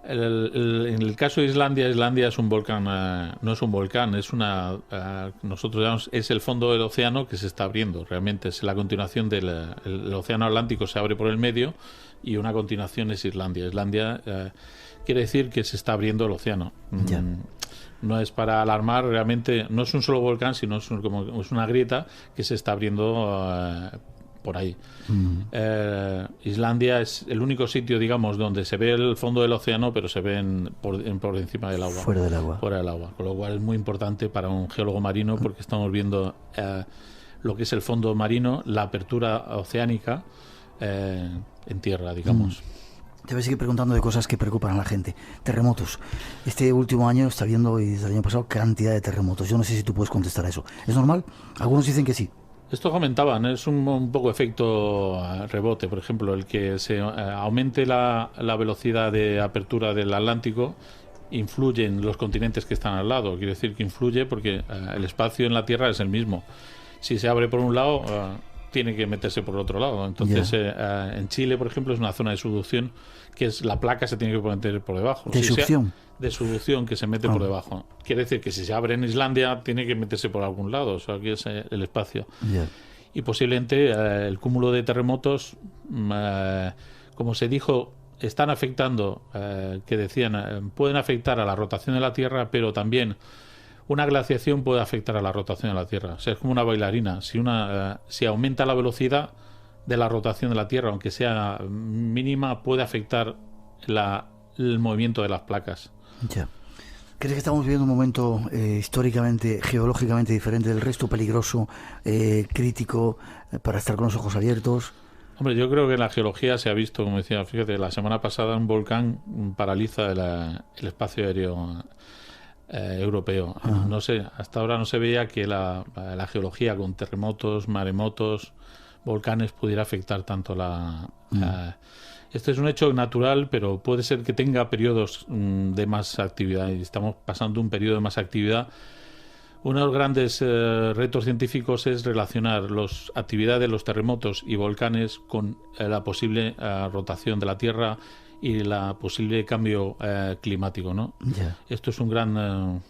en el caso de Islandia es un volcán, no es un volcán, es nosotros llamamos, es el fondo del océano que se está abriendo. Realmente es la continuación el océano Atlántico, se abre por el medio, y una continuación es Islandia. Islandia quiere decir que se está abriendo el océano. Ya. No es para alarmar, realmente no es un solo volcán, sino es una grieta que se está abriendo por ahí. Islandia es el único sitio, digamos, donde se ve el fondo del océano, pero se ve por encima del agua. Fuera del agua. Fuera del agua. Con lo cual es muy importante para un geólogo marino, porque estamos viendo lo que es el fondo marino, la apertura oceánica en tierra, digamos. Te voy a seguir preguntando de cosas que preocupan a la gente. Terremotos. Este último año está habiendo, y desde el año pasado, cantidad de terremotos. Yo no sé si tú puedes contestar a eso. ¿Es normal? Algunos dicen que sí. Esto comentaban, es un poco efecto rebote. Por ejemplo, el que se aumente la velocidad de apertura del Atlántico influye en los continentes que están al lado. Quiere decir que influye porque el espacio en la Tierra es el mismo. Si se abre por un lado, tiene que meterse por el otro lado. Entonces, en Chile, por ejemplo, es una zona de subducción, que es la placa se tiene que meter por debajo. ¿De subducción? De subducción, que se mete por debajo. Quiere decir que si se abre en Islandia, tiene que meterse por algún lado. O sea, aquí es el espacio. Y posiblemente el cúmulo de terremotos, como se dijo, están afectando, que decían, pueden afectar a la rotación de la Tierra, pero también una glaciación puede afectar a la rotación de la Tierra. O sea, es como una bailarina. Si aumenta la velocidad de la rotación de la Tierra, aunque sea mínima, puede afectar el movimiento de las placas. Ya. ¿Crees que estamos viviendo un momento históricamente, geológicamente diferente del resto, peligroso, crítico, para estar con los ojos abiertos? Hombre, yo creo que en la geología se ha visto, como decía, fíjate, la semana pasada un volcán paraliza el espacio aéreo europeo. No sé, hasta ahora no se veía que la geología con terremotos, maremotos, volcanes pudiera afectar tanto este es un hecho natural, pero puede ser que tenga periodos de más actividad, y estamos pasando un periodo de más actividad. Uno de los grandes retos científicos es relacionar las actividades de los terremotos y volcanes con la posible rotación de la Tierra y la posible cambio climático, ¿no? Esto es un gran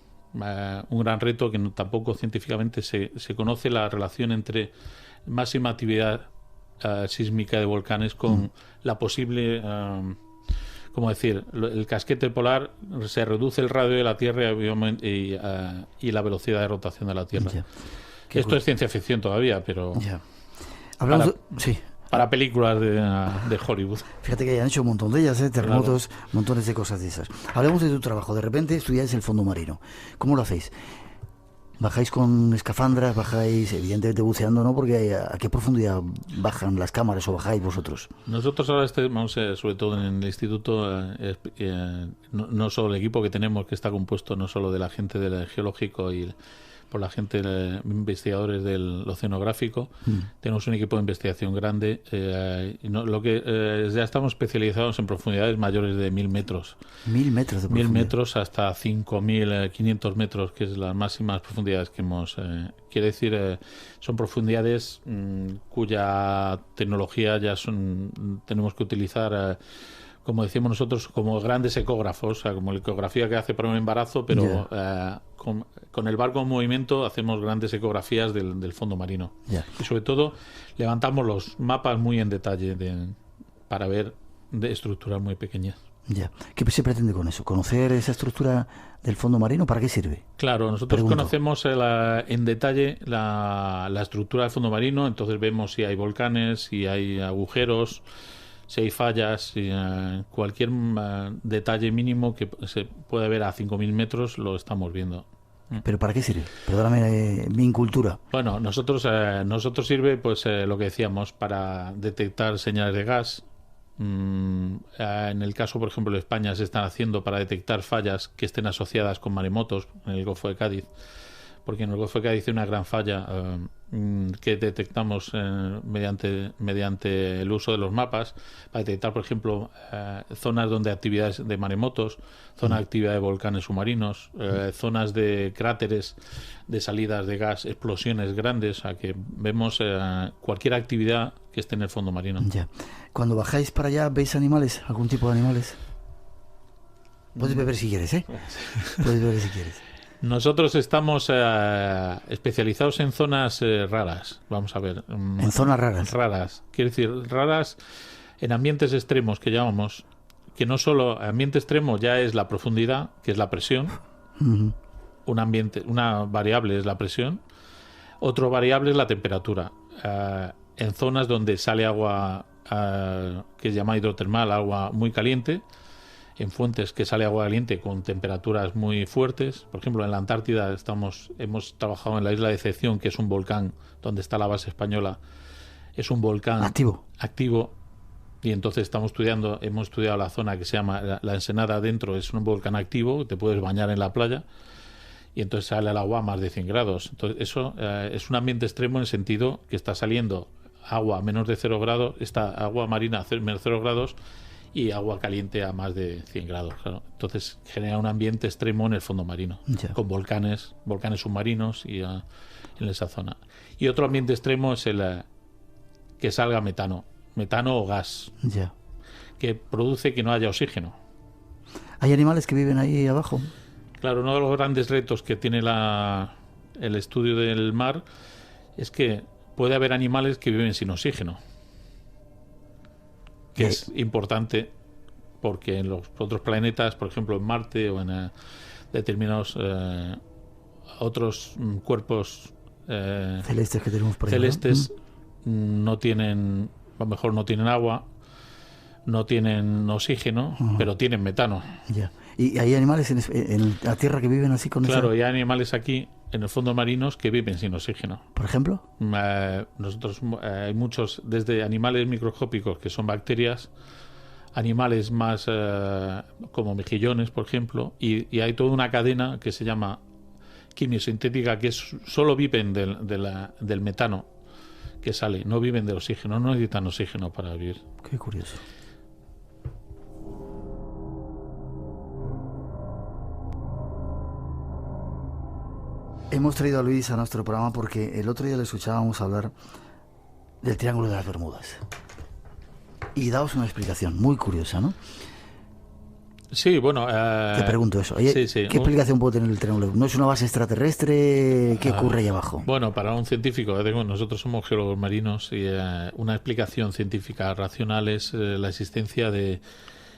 reto que tampoco científicamente se conoce la relación entre máxima actividad sísmica de volcanes con la posible, ¿cómo decir? El casquete polar, se reduce el radio de la Tierra y la velocidad de rotación de la Tierra. Esto es ciencia ficción todavía, pero para películas de Hollywood. Fíjate que han hecho un montón de ellas, terremotos, montones de cosas de esas. Hablemos de tu trabajo. De repente estudiáis el fondo marino. ¿Cómo lo hacéis? ¿Bajáis con escafandras? ¿Bajáis, evidentemente, buceando, no? Porque ¿a qué profundidad bajan las cámaras o bajáis vosotros? Nosotros ahora estamos, sobre todo en el instituto, no solo el equipo que tenemos, que está compuesto no solo de la gente del geológico, por la gente, investigadores del oceanográfico. Tenemos un equipo de investigación grande. Ya estamos especializados en profundidades mayores de 1.000 metros. 1.000 metros de profundidad. 1.000 metros hasta 5.500 metros, que es las máximas profundidades que hemos... quiere decir, son profundidades cuya tecnología ya tenemos que utilizar... como decimos nosotros, como grandes ecógrafos, o sea, como la ecografía que hace para un embarazo, pero con el barco en movimiento hacemos grandes ecografías del fondo marino. Y sobre todo levantamos los mapas muy en detalle para ver de estructuras muy pequeñas. ¿Qué se pretende con eso? ¿Conocer esa estructura del fondo marino? ¿Para qué sirve? Claro, nosotros conocemos en detalle la estructura del fondo marino, entonces vemos si hay volcanes, si hay agujeros, si hay fallas, cualquier detalle mínimo que se puede ver a 5.000 metros lo estamos viendo. ¿Pero para qué sirve? Perdóname mi incultura. Bueno, nosotros sirve, pues lo que decíamos, para detectar señales de gas. En el caso, por ejemplo, de España se están haciendo para detectar fallas que estén asociadas con maremotos en el Golfo de Cádiz, porque en el Golfo de Cádiz hay una gran falla que detectamos mediante el uso de los mapas para detectar, por ejemplo, zonas donde hay actividades de maremotos, zonas de actividad de volcanes submarinos, zonas de cráteres de salidas de gas, explosiones grandes, a que vemos cualquier actividad que esté en el fondo marino. Cuando bajáis para allá, ¿veis animales? ¿Algún tipo de animales? Puedes beber si quieres, ¿eh? Puedes beber si quieres. Nosotros estamos especializados en zonas raras, vamos a ver. ¿En zonas raras? Raras. Quiere decir, raras en ambientes extremos que llamamos, que no solo ambiente extremo ya es la profundidad, que es la presión. Una variable es la presión, otro variable es la temperatura. En zonas donde sale agua que se llama hidrotermal, agua muy caliente, en fuentes que sale agua caliente con temperaturas muy fuertes. Por ejemplo, en la Antártida hemos trabajado en la isla de Decepción, que es un volcán donde está la base española. Es un volcán activo, y entonces hemos estudiado la zona que se llama la Ensenada dentro, es un volcán activo, te puedes bañar en la playa y entonces sale el agua a más de 100 grados. Entonces eso es un ambiente extremo en el sentido que está saliendo agua a menos de 0 grados, esta agua marina a menos 0 grados y agua caliente a más de 100 grados. Claro. Entonces genera un ambiente extremo en el fondo marino, con volcanes submarinos y en esa zona. Y otro ambiente extremo es que salga metano o gas, que produce que no haya oxígeno. ¿Hay animales que viven ahí abajo? Claro, uno de los grandes retos que tiene el estudio del mar es que puede haber animales que viven sin oxígeno, que es importante porque en los otros planetas, por ejemplo en Marte o en determinados otros cuerpos celestes que tenemos por ahí, celestes, no tienen, a lo mejor no tienen agua, no tienen oxígeno, pero tienen metano. ¿Y hay animales en la Tierra que viven así con eso? Claro, hay animales aquí en el fondo marinos que viven sin oxígeno. ¿Por ejemplo? Nosotros hay muchos, desde animales microscópicos que son bacterias, animales más como mejillones, por ejemplo, y hay toda una cadena que se llama quimiosintética, que solo viven del metano que sale, no viven del oxígeno, no necesitan oxígeno para vivir. Qué curioso. Hemos traído a Luis a nuestro programa porque el otro día le escuchábamos hablar del Triángulo de las Bermudas. Y daos una explicación muy curiosa, ¿no? Sí, bueno... Te pregunto eso. Oye, sí. ¿qué explicación puede tener el Triángulo? ¿No es una base extraterrestre? ¿Qué ocurre ahí abajo? Bueno, para un científico, nosotros somos geólogos marinos y una explicación científica racional es la existencia de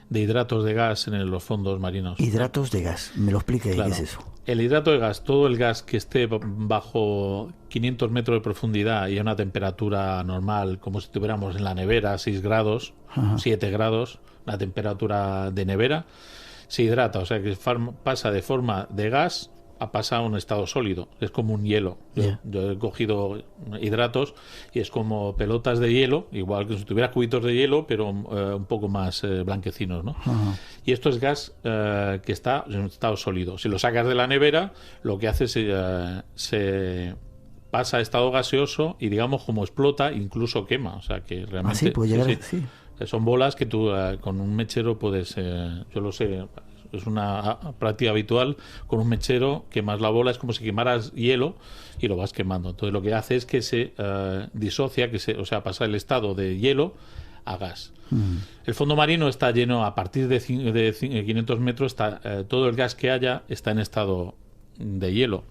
hidratos de gas en los fondos marinos. Hidratos de gas, me lo explique, claro. ¿Qué es eso? El hidrato de gas, todo el gas que esté bajo 500 metros de profundidad y a una temperatura normal, como si estuviéramos en la nevera, 6 grados, 7 grados, la temperatura de nevera, se hidrata, o sea que pasa de forma de gas pasa a un estado sólido, es como un hielo. Yo he cogido hidratos y es como pelotas de hielo, igual que si tuviera cubitos de hielo, pero un poco más blanquecinos, ¿no? Y esto es gas que está en un estado sólido. Si lo sacas de la nevera, lo que hace es se pasa a estado gaseoso y, digamos, como explota, incluso quema. O sea, que realmente... sí, puede llegar sí. Son bolas que tú con un mechero puedes... yo lo sé, es una práctica habitual. Con un mechero quemas la bola, es como si quemaras hielo y lo vas quemando. Entonces lo que hace es que se disocia, o sea, pasa el estado de hielo a gas. El fondo marino está lleno, a partir de 500 metros, todo el gas que haya está en estado de hielo.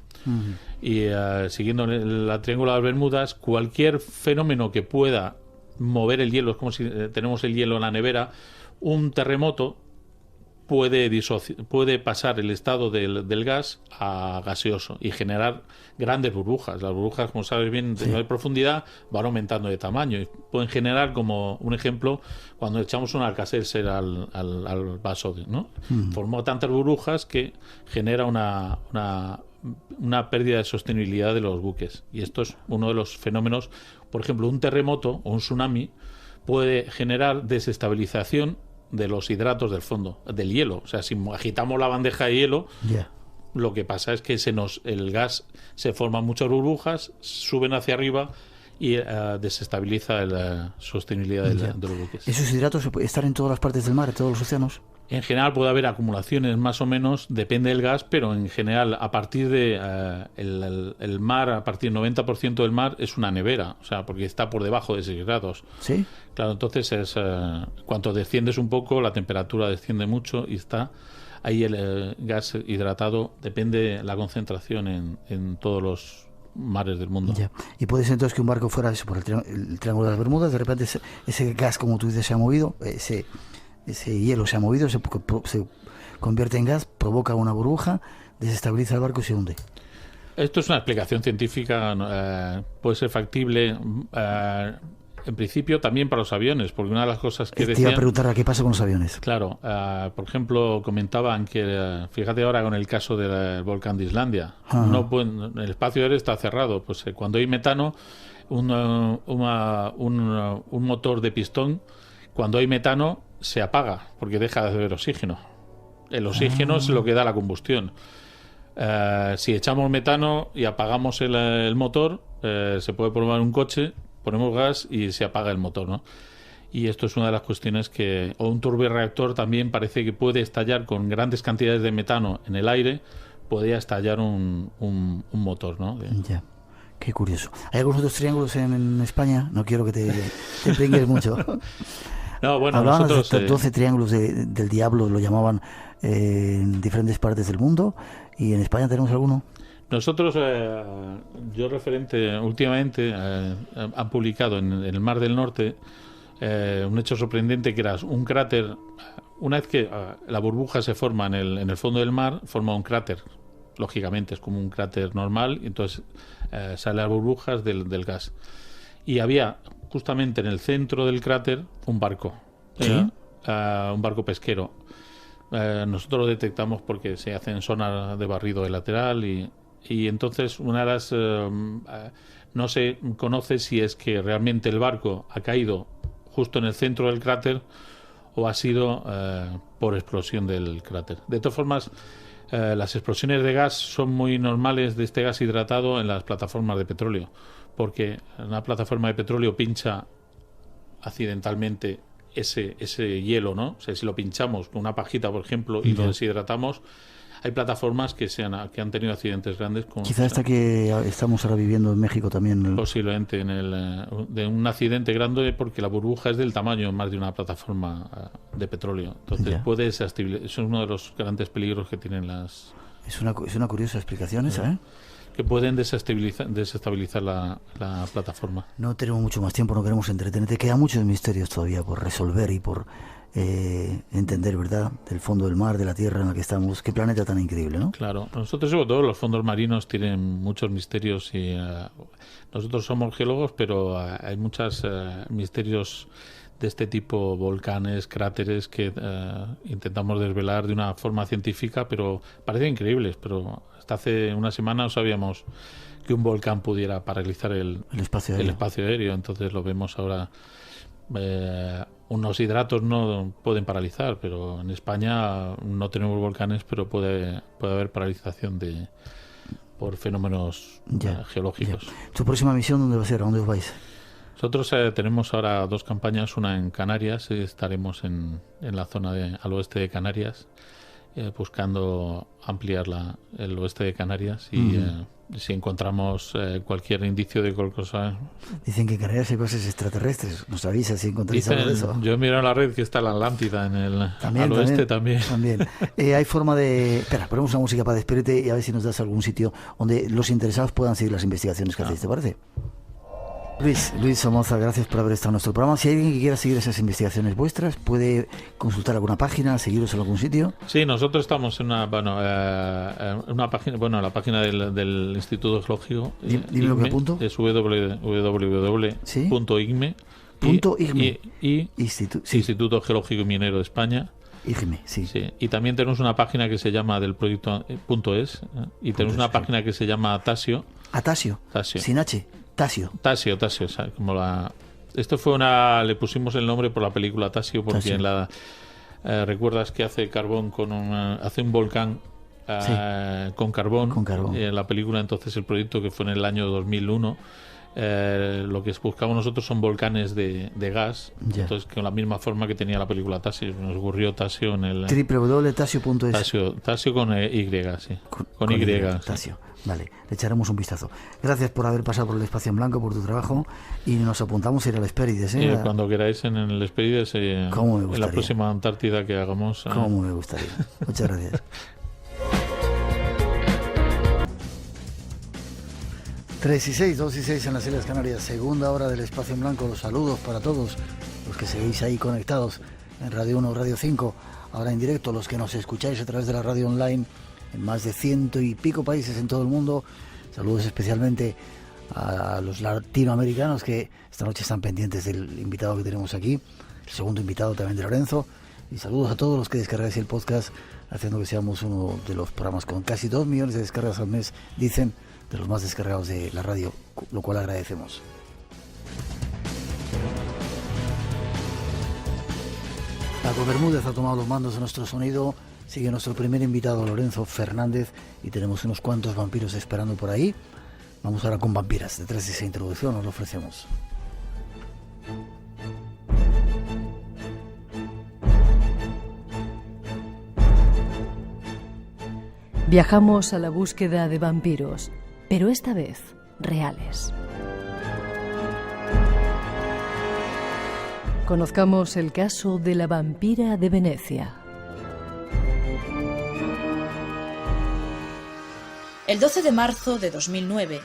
Y siguiendo la triángulo de las Bermudas, cualquier fenómeno que pueda mover el hielo, es como si tenemos el hielo en la nevera, un terremoto puede pasar el estado del gas a gaseoso y generar grandes burbujas. Las burbujas, como sabes bien, de profundidad van aumentando de tamaño y pueden generar, como un ejemplo, cuando echamos un Alka-Seltzer al vaso, ¿no? Formó tantas burbujas que genera una pérdida de sostenibilidad de los buques. Y esto es uno de los fenómenos. Por ejemplo, un terremoto o un tsunami puede generar desestabilización de los hidratos del fondo, del hielo. O sea, si agitamos la bandeja de hielo, lo que pasa es que el gas se forman muchas burbujas, suben hacia arriba y desestabiliza la sostenibilidad de los buques. ¿Esos hidratos están en todas las partes del mar, en todos los océanos? En general puede haber acumulaciones más o menos, depende del gas, pero en general a partir de el mar, a partir del 90% del mar es una nevera, o sea, porque está por debajo de 6 grados. ¿Sí? Claro, entonces cuanto desciendes un poco, la temperatura desciende mucho y está ahí el gas hidratado, depende la concentración en todos los mares del mundo. Y puede ser entonces que un barco fuera eso por el Triángulo de las Bermudas, de repente ese gas, como tú dices, se ha movido, ese hielo se ha movido, se convierte en gas, provoca una burbuja, desestabiliza el barco y se hunde. Esto es una explicación científica, puede ser factible en principio también para los aviones, porque una de las cosas que te iba a preguntar a qué pasa con los aviones. Claro, por ejemplo, comentaban que, fíjate ahora con el caso del volcán de Islandia, el espacio aéreo está cerrado, pues cuando hay metano, un motor de pistón, cuando hay metano, se apaga porque deja de haber oxígeno. El oxígeno es lo que da la combustión. Si echamos metano y apagamos el motor, se puede formar un coche, ponemos gas y se apaga el motor, ¿no? Y esto es una de las cuestiones o un turborreactor también parece que puede estallar con grandes cantidades de metano en el aire, podría estallar un motor, ¿no? Ya. Qué curioso. ¿Hay algunos otros triángulos en España? No quiero que te pringues mucho. No, bueno, hablaban nosotros, de 12 triángulos del diablo, lo llamaban en diferentes partes del mundo. ¿Y en España tenemos alguno? Nosotros, yo referente, últimamente han publicado en el Mar del Norte un hecho sorprendente, que era un cráter. Una vez que la burbuja se forma en el fondo del mar, forma un cráter. Lógicamente es como un cráter normal, y entonces salen las burbujas del gas. Y había justamente en el centro del cráter un barco, un barco pesquero. Nosotros lo detectamos porque se hacen sonar de barrido de lateral y entonces una de las no se conoce si es que realmente el barco ha caído justo en el centro del cráter o ha sido por explosión del cráter. De todas formas, las explosiones de gas son muy normales de este gas hidratado en las plataformas de petróleo, porque una plataforma de petróleo pincha accidentalmente ese hielo, ¿no? O sea, si lo pinchamos con una pajita, por ejemplo, y lo deshidratamos, hay plataformas que han tenido accidentes grandes. Quizá esta que estamos ahora viviendo en México también. Posiblemente de un accidente grande, porque la burbuja es del tamaño más de una plataforma de petróleo. Entonces puede desestabilizar. Eso es uno de los grandes peligros que tienen las... Es una curiosa explicación esa, ¿eh? Que pueden desestabilizar la plataforma. No tenemos mucho más tiempo, no queremos entretenerte. Quedan muchos misterios todavía por resolver y por entender, ¿verdad? Del fondo del mar, de la tierra en la que estamos. Qué planeta tan increíble, ¿no? Claro. Nosotros, sobre todo, los fondos marinos tienen muchos misterios y nosotros somos geólogos, pero hay muchos misterios de este tipo, volcanes, cráteres, que intentamos desvelar de una forma científica, pero parecen increíbles, pero hasta hace una semana no sabíamos que un volcán pudiera paralizar el espacio aéreo. Entonces lo vemos ahora. Unos hidratos no pueden paralizar, pero en España no tenemos volcanes, pero puede haber paralización por fenómenos geológicos. Ya. ¿Tu próxima misión dónde va a ser? ¿A dónde os vais? Nosotros tenemos ahora 2 campañas, una en Canarias, estaremos en la zona al oeste de Canarias, buscando ampliar el oeste de Canarias y si encontramos cualquier indicio de cualquier cosa. Dicen que en Canarias hay cosas extraterrestres, nos avisa si encontráis algo de eso. Yo he mirado en la red que está la Atlántida al oeste también. Hay forma de... Espera, ponemos una música para despedirte y a ver si nos das algún sitio donde los interesados puedan seguir las investigaciones que hacéis, ¿te parece? Luis Somoza, gracias por haber estado en nuestro programa. Si hay alguien que quiera seguir esas investigaciones vuestras, ¿puede consultar alguna página, seguiros en algún sitio? Sí, nosotros estamos en una página, la página del Instituto Geológico. Dime lo que apunto. Es www.igme. Instituto Geológico y Minero de España. IGME, sí. Y también tenemos una página que se llama del proyecto .es y tenemos una página que se llama Tasio. Tasio. Sin H. Tasio, como esto fue le pusimos el nombre por la película Tasio, porque recuerdas que hace carbón hace un volcán con carbón. En la película, entonces el proyecto que fue en el año 2001, lo que buscamos nosotros son volcanes de gas, entonces con la misma forma que tenía la película Tasio, nos ocurrió Tasio en el www.tasio.es. Tasio con Y, sí. Con Y. Tasio. Vale, le echaremos un vistazo. Gracias por haber pasado por el Espacio en Blanco, por tu trabajo, y nos apuntamos a ir al Hespérides. Cuando queráis en el Hespérides, en la próxima Antártida que hagamos. ¿Cómo me gustaría? Muchas gracias. 3:06, 2:06 en las Islas Canarias, segunda hora del Espacio en Blanco. Los saludos para todos los que seguís ahí conectados en Radio 1, Radio 5, ahora en directo, los que nos escucháis a través de la radio online en más de 100 y pico países en todo el mundo. Saludos especialmente a los latinoamericanos que esta noche están pendientes del invitado que tenemos aquí, el segundo invitado también de Lorenzo, y saludos a todos los que descargáis el podcast, haciendo que seamos uno de los programas con casi 2 millones de descargas al mes, dicen, de los más descargados de la radio, lo cual agradecemos. Paco Bermúdez ha tomado los mandos de nuestro sonido. Sigue nuestro primer invitado, Lorenzo Fernández, y tenemos unos cuantos vampiros esperando por ahí. Vamos ahora con Vampiras. Detrás de esa introducción nos lo ofrecemos. Viajamos a la búsqueda de vampiros, pero esta vez reales. Conozcamos el caso de la vampira de Venecia. El 12 de marzo de 2009,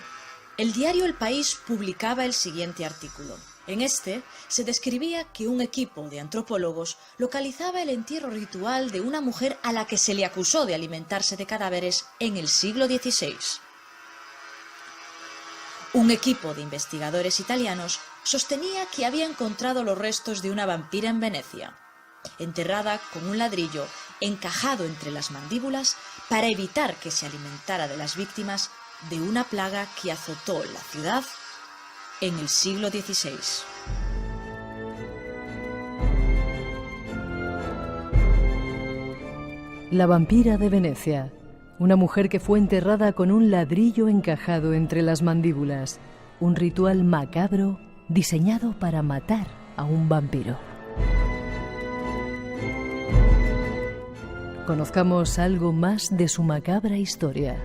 el diario El País publicaba el siguiente artículo. En este se describía que un equipo de antropólogos localizaba el entierro ritual de una mujer a la que se le acusó de alimentarse de cadáveres en el siglo XVI. Un equipo de investigadores italianos sostenía que había encontrado los restos de una vampira en Venecia, enterrada con un ladrillo encajado entre las mandíbulas para evitar que se alimentara de las víctimas de una plaga que azotó la ciudad en el siglo XVI. La vampira de Venecia, una mujer que fue enterrada con un ladrillo encajado entre las mandíbulas, un ritual macabro diseñado para matar a un vampiro. Conozcamos algo más de su macabra historia.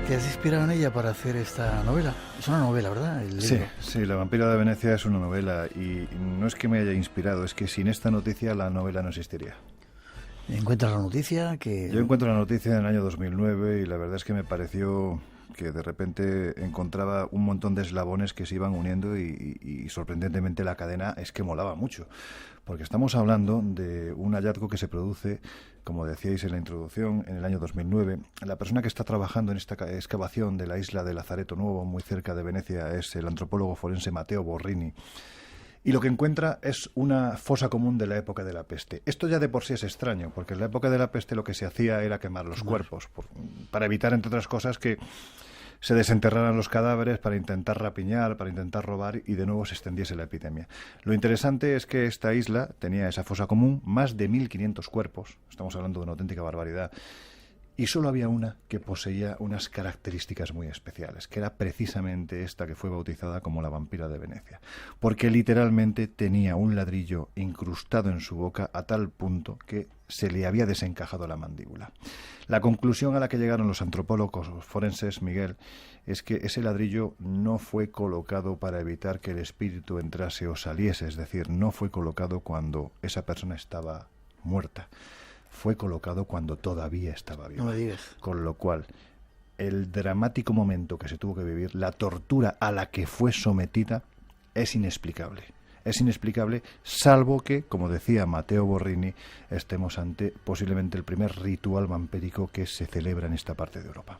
¿Te has inspirado en ella para hacer esta novela? Es una novela, ¿verdad? Sí, La vampira de Venecia es una novela y no es que me haya inspirado, es que sin esta noticia la novela no existiría. ¿Encuentras la noticia? Yo encuentro la noticia en el año 2009 y la verdad es que me pareció que de repente encontraba un montón de eslabones que se iban uniendo y sorprendentemente la cadena es que molaba mucho. Porque estamos hablando de un hallazgo que se produce, como decíais en la introducción, en el año 2009. La persona que está trabajando en esta excavación de la isla de Lazareto Nuevo, muy cerca de Venecia, es el antropólogo forense Matteo Borrini. Y lo que encuentra es una fosa común de la época de la peste. Esto ya de por sí es extraño, porque en la época de la peste lo que se hacía era quemar los cuerpos, para evitar, entre otras cosas, que se desenterraran los cadáveres, para intentar rapiñar, para intentar robar y de nuevo se extendiese la epidemia. Lo interesante es que esta isla tenía esa fosa común, más de 1.500 cuerpos, estamos hablando de una auténtica barbaridad, y solo había una que poseía unas características muy especiales, que era precisamente esta que fue bautizada como la vampira de Venecia, porque literalmente tenía un ladrillo incrustado en su boca a tal punto que se le había desencajado la mandíbula. La conclusión a la que llegaron los antropólogos forenses, Miguel, es que ese ladrillo no fue colocado para evitar que el espíritu entrase o saliese, es decir, no fue colocado cuando esa persona estaba muerta. Fue colocado cuando todavía estaba viva. No me digas. Con lo cual, el dramático momento que se tuvo que vivir, la tortura a la que fue sometida, es inexplicable. Es inexplicable, salvo que, como decía Matteo Borrini, estemos ante posiblemente el primer ritual vampírico que se celebra en esta parte de Europa.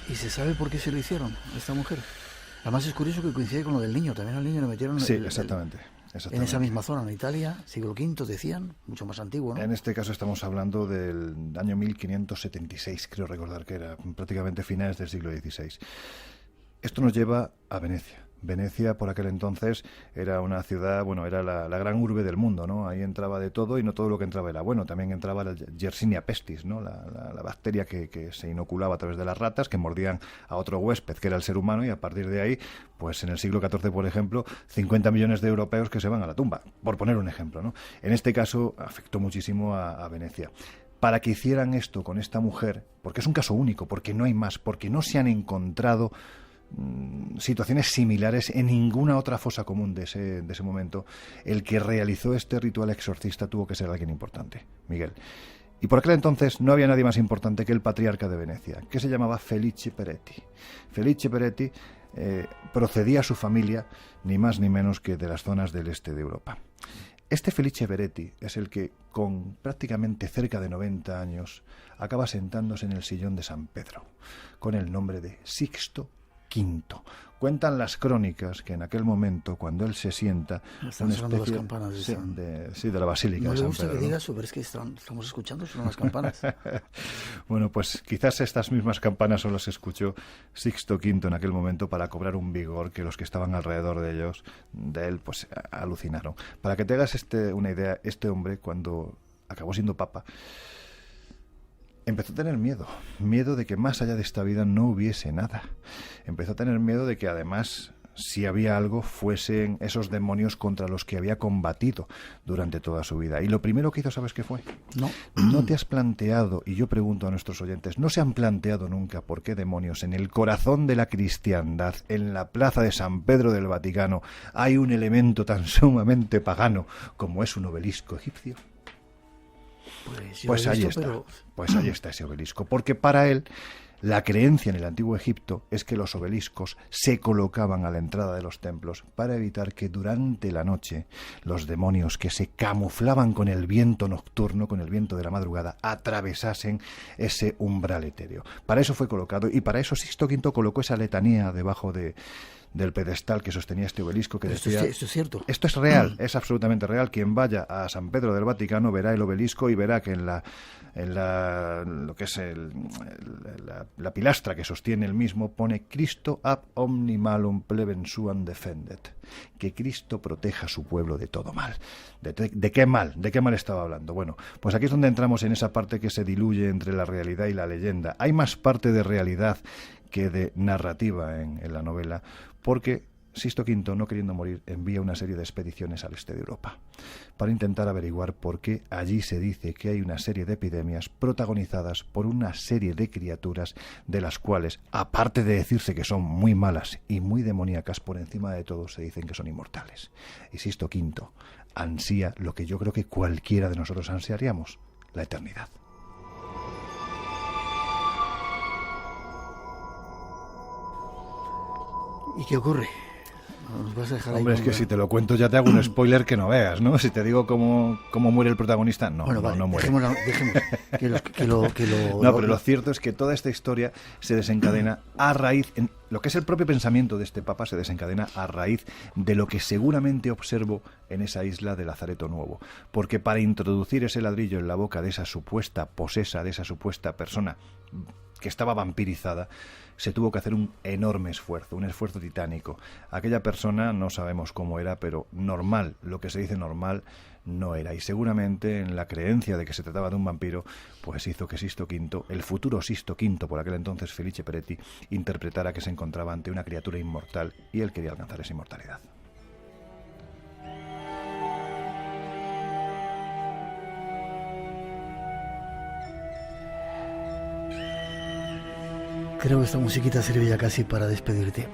¿Y se sabe por qué se lo hicieron a esta mujer? Además es curioso que coincide con lo del niño. También al niño le metieron exactamente. En esa misma zona, en Italia, siglo V, decían, mucho más antiguo, ¿no? En este caso estamos hablando del año 1576, creo recordar que era, prácticamente finales del siglo XVI. Esto nos lleva a Venecia. Venecia por aquel entonces era una ciudad, bueno, era la gran urbe del mundo, ¿no? Ahí entraba de todo y no todo lo que entraba era bueno. También entraba la Yersinia pestis, ¿no? La bacteria que se inoculaba a través de las ratas, que mordían a otro huésped, que era el ser humano, y a partir de ahí, pues en el siglo XIV, por ejemplo, 50 millones de europeos que se van a la tumba, por poner un ejemplo, ¿no? En este caso afectó muchísimo a Venecia. Para que hicieran esto con esta mujer, porque es un caso único, porque no hay más, porque no se han encontrado situaciones similares en ninguna otra fosa común de ese momento, el que realizó este ritual exorcista tuvo que ser alguien importante, Miguel. Y por aquel entonces no había nadie más importante que el patriarca de Venecia, que se llamaba Felice Peretti. Felice Peretti procedía a su familia ni más ni menos que de las zonas del este de Europa. Este Felice Peretti es el que, con prácticamente cerca de 90 años, acaba sentándose en el sillón de San Pedro, con el nombre de Sixto V. Cuentan las crónicas que en aquel momento, cuando él se sienta, están sonando las campanas de la Basílica de San Pedro. No le gusta que diga eso, pero es que estamos escuchando, son las campanas. Bueno, pues quizás estas mismas campanas son las que escuchó Sixto V en aquel momento para cobrar un vigor que los que estaban alrededor de él, pues alucinaron. Para que te hagas una idea, este hombre, cuando acabó siendo papa, empezó a tener miedo de que más allá de esta vida no hubiese nada. Empezó a tener miedo de que además, si había algo, fuesen esos demonios contra los que había combatido durante toda su vida. Y lo primero que hizo, ¿sabes qué fue? No te has planteado, y yo pregunto a nuestros oyentes, ¿no se han planteado nunca por qué demonios en el corazón de la cristiandad, en la plaza de San Pedro del Vaticano, hay un elemento tan sumamente pagano como es un obelisco egipcio? Pues ahí está ese obelisco, porque para él la creencia en el antiguo Egipto es que los obeliscos se colocaban a la entrada de los templos para evitar que durante la noche los demonios que se camuflaban con el viento nocturno, con el viento de la madrugada, atravesasen ese umbral etéreo. Para eso fue colocado, y para eso Sixto V colocó esa letanía debajo del pedestal que sostenía este obelisco que decía... Esto es cierto. Esto es real, es absolutamente real. Quien vaya a San Pedro del Vaticano verá el obelisco y verá que en lo que es la pilastra que sostiene el mismo pone Cristo ab omni malum plebem suam defendet, que Cristo proteja a su pueblo de todo mal. ¿De qué mal? ¿De qué mal estaba hablando? Bueno, pues aquí es donde entramos en esa parte que se diluye entre la realidad y la leyenda. Hay más parte de realidad que de narrativa en la novela, porque Sixto V, no queriendo morir, envía una serie de expediciones al este de Europa para intentar averiguar por qué allí se dice que hay una serie de epidemias protagonizadas por una serie de criaturas de las cuales, aparte de decirse que son muy malas y muy demoníacas, por encima de todo se dicen que son inmortales. Y Sixto V ansía lo que yo creo que cualquiera de nosotros ansiaríamos, la eternidad. ¿Y qué ocurre? Nos vas a dejar ahí. Hombre, es que si te lo cuento ya te hago un spoiler que no veas, ¿no? Si te digo cómo muere el protagonista, no, bueno, vale, no muere. Dejemos No, pero lo cierto es que toda esta historia se desencadena a raíz, en lo que es el propio pensamiento de este papa, se desencadena a raíz de lo que seguramente observo en esa isla de Lazareto Nuevo. Porque para introducir ese ladrillo en la boca de esa supuesta posesa, de esa supuesta persona que estaba vampirizada, se tuvo que hacer un enorme esfuerzo, un esfuerzo titánico. Aquella persona no sabemos cómo era, pero normal, lo que se dice normal, no era. Y seguramente en la creencia de que se trataba de un vampiro, pues hizo que Sisto V, el futuro Sisto V, por aquel entonces Felice Peretti, interpretara que se encontraba ante una criatura inmortal y él quería alcanzar esa inmortalidad. Creo que esta musiquita sirve ya casi para despedirte.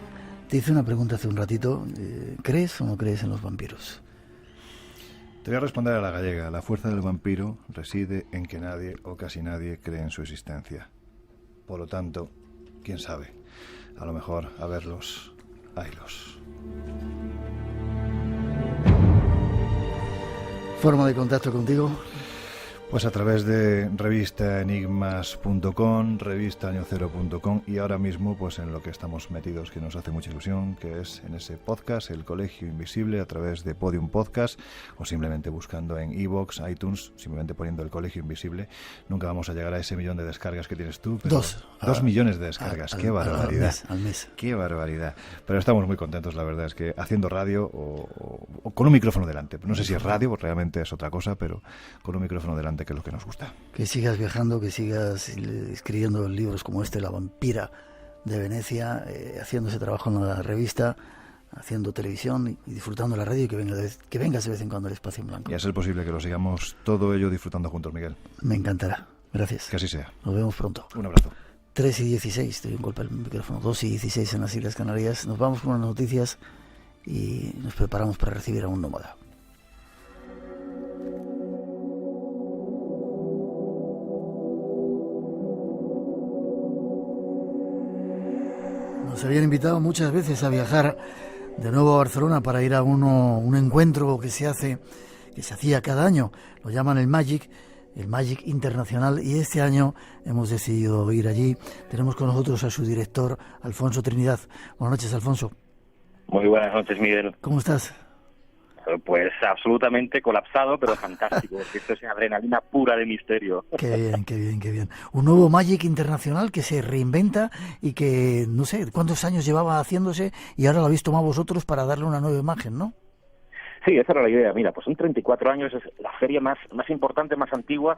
Te hice una pregunta hace un ratito. ¿Crees o no crees en los vampiros? Te voy a responder a la gallega. La fuerza del vampiro reside en que nadie o casi nadie cree en su existencia. Por lo tanto, quién sabe, a lo mejor a verlos, haylos. ¿Forma de contacto contigo? Pues a través de revistaenigmas.com, revistañocero.com y ahora mismo pues en lo que estamos metidos, que nos hace mucha ilusión, que es en ese podcast, El Colegio Invisible, a través de Podium Podcast o simplemente buscando en iVoox, iTunes, simplemente poniendo El Colegio Invisible. Nunca vamos a llegar a ese millón de descargas que tienes tú. Pero 2 millones de descargas, qué barbaridad. Al mes. Qué barbaridad. Pero estamos muy contentos, la verdad es que haciendo radio o con un micrófono delante. No sé si es radio, porque realmente es otra cosa, pero con un micrófono delante, que es lo que nos gusta. Que sigas viajando, que sigas escribiendo libros como este, La vampira de Venecia, haciendo ese trabajo en la revista, haciendo televisión y disfrutando la radio, y que vengas de vez en cuando al Espacio en Blanco. Y a ser posible que lo sigamos todo ello disfrutando juntos, Miguel. Me encantará. Gracias. Que así sea. Nos vemos pronto. Un abrazo. 3:16, te doy un golpe al micrófono. 2:16 en las Islas Canarias. Nos vamos con las noticias y nos preparamos para recibir a un nómada. Nos habían invitado muchas veces a viajar de nuevo a Barcelona para ir a un encuentro que se hacía cada año. Lo llaman el Magic Internacional, y este año hemos decidido ir allí. Tenemos con nosotros a su director, Alfonso Trinidad. Buenas noches, Alfonso. Muy buenas noches, Miguel. ¿Cómo estás? Pues absolutamente colapsado, pero fantástico, porque esto es adrenalina pura de misterio. Qué bien, qué bien, qué bien. Un nuevo Magic Internacional que se reinventa y que no sé cuántos años llevaba haciéndose y ahora lo habéis tomado vosotros para darle una nueva imagen, ¿no? Sí, esa era la idea. Mira, pues son 34 años, es la feria más importante, más antigua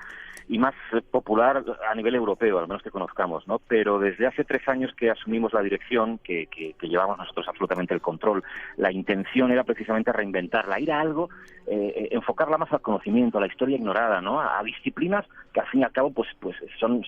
y más popular a nivel europeo, al menos que conozcamos, ¿no? Pero desde hace 3 años que asumimos la dirección, que llevamos nosotros absolutamente el control, la intención era precisamente reinventarla, ir a algo, enfocarla más al conocimiento, a la historia ignorada, ¿no? A disciplinas que al fin y al cabo pues son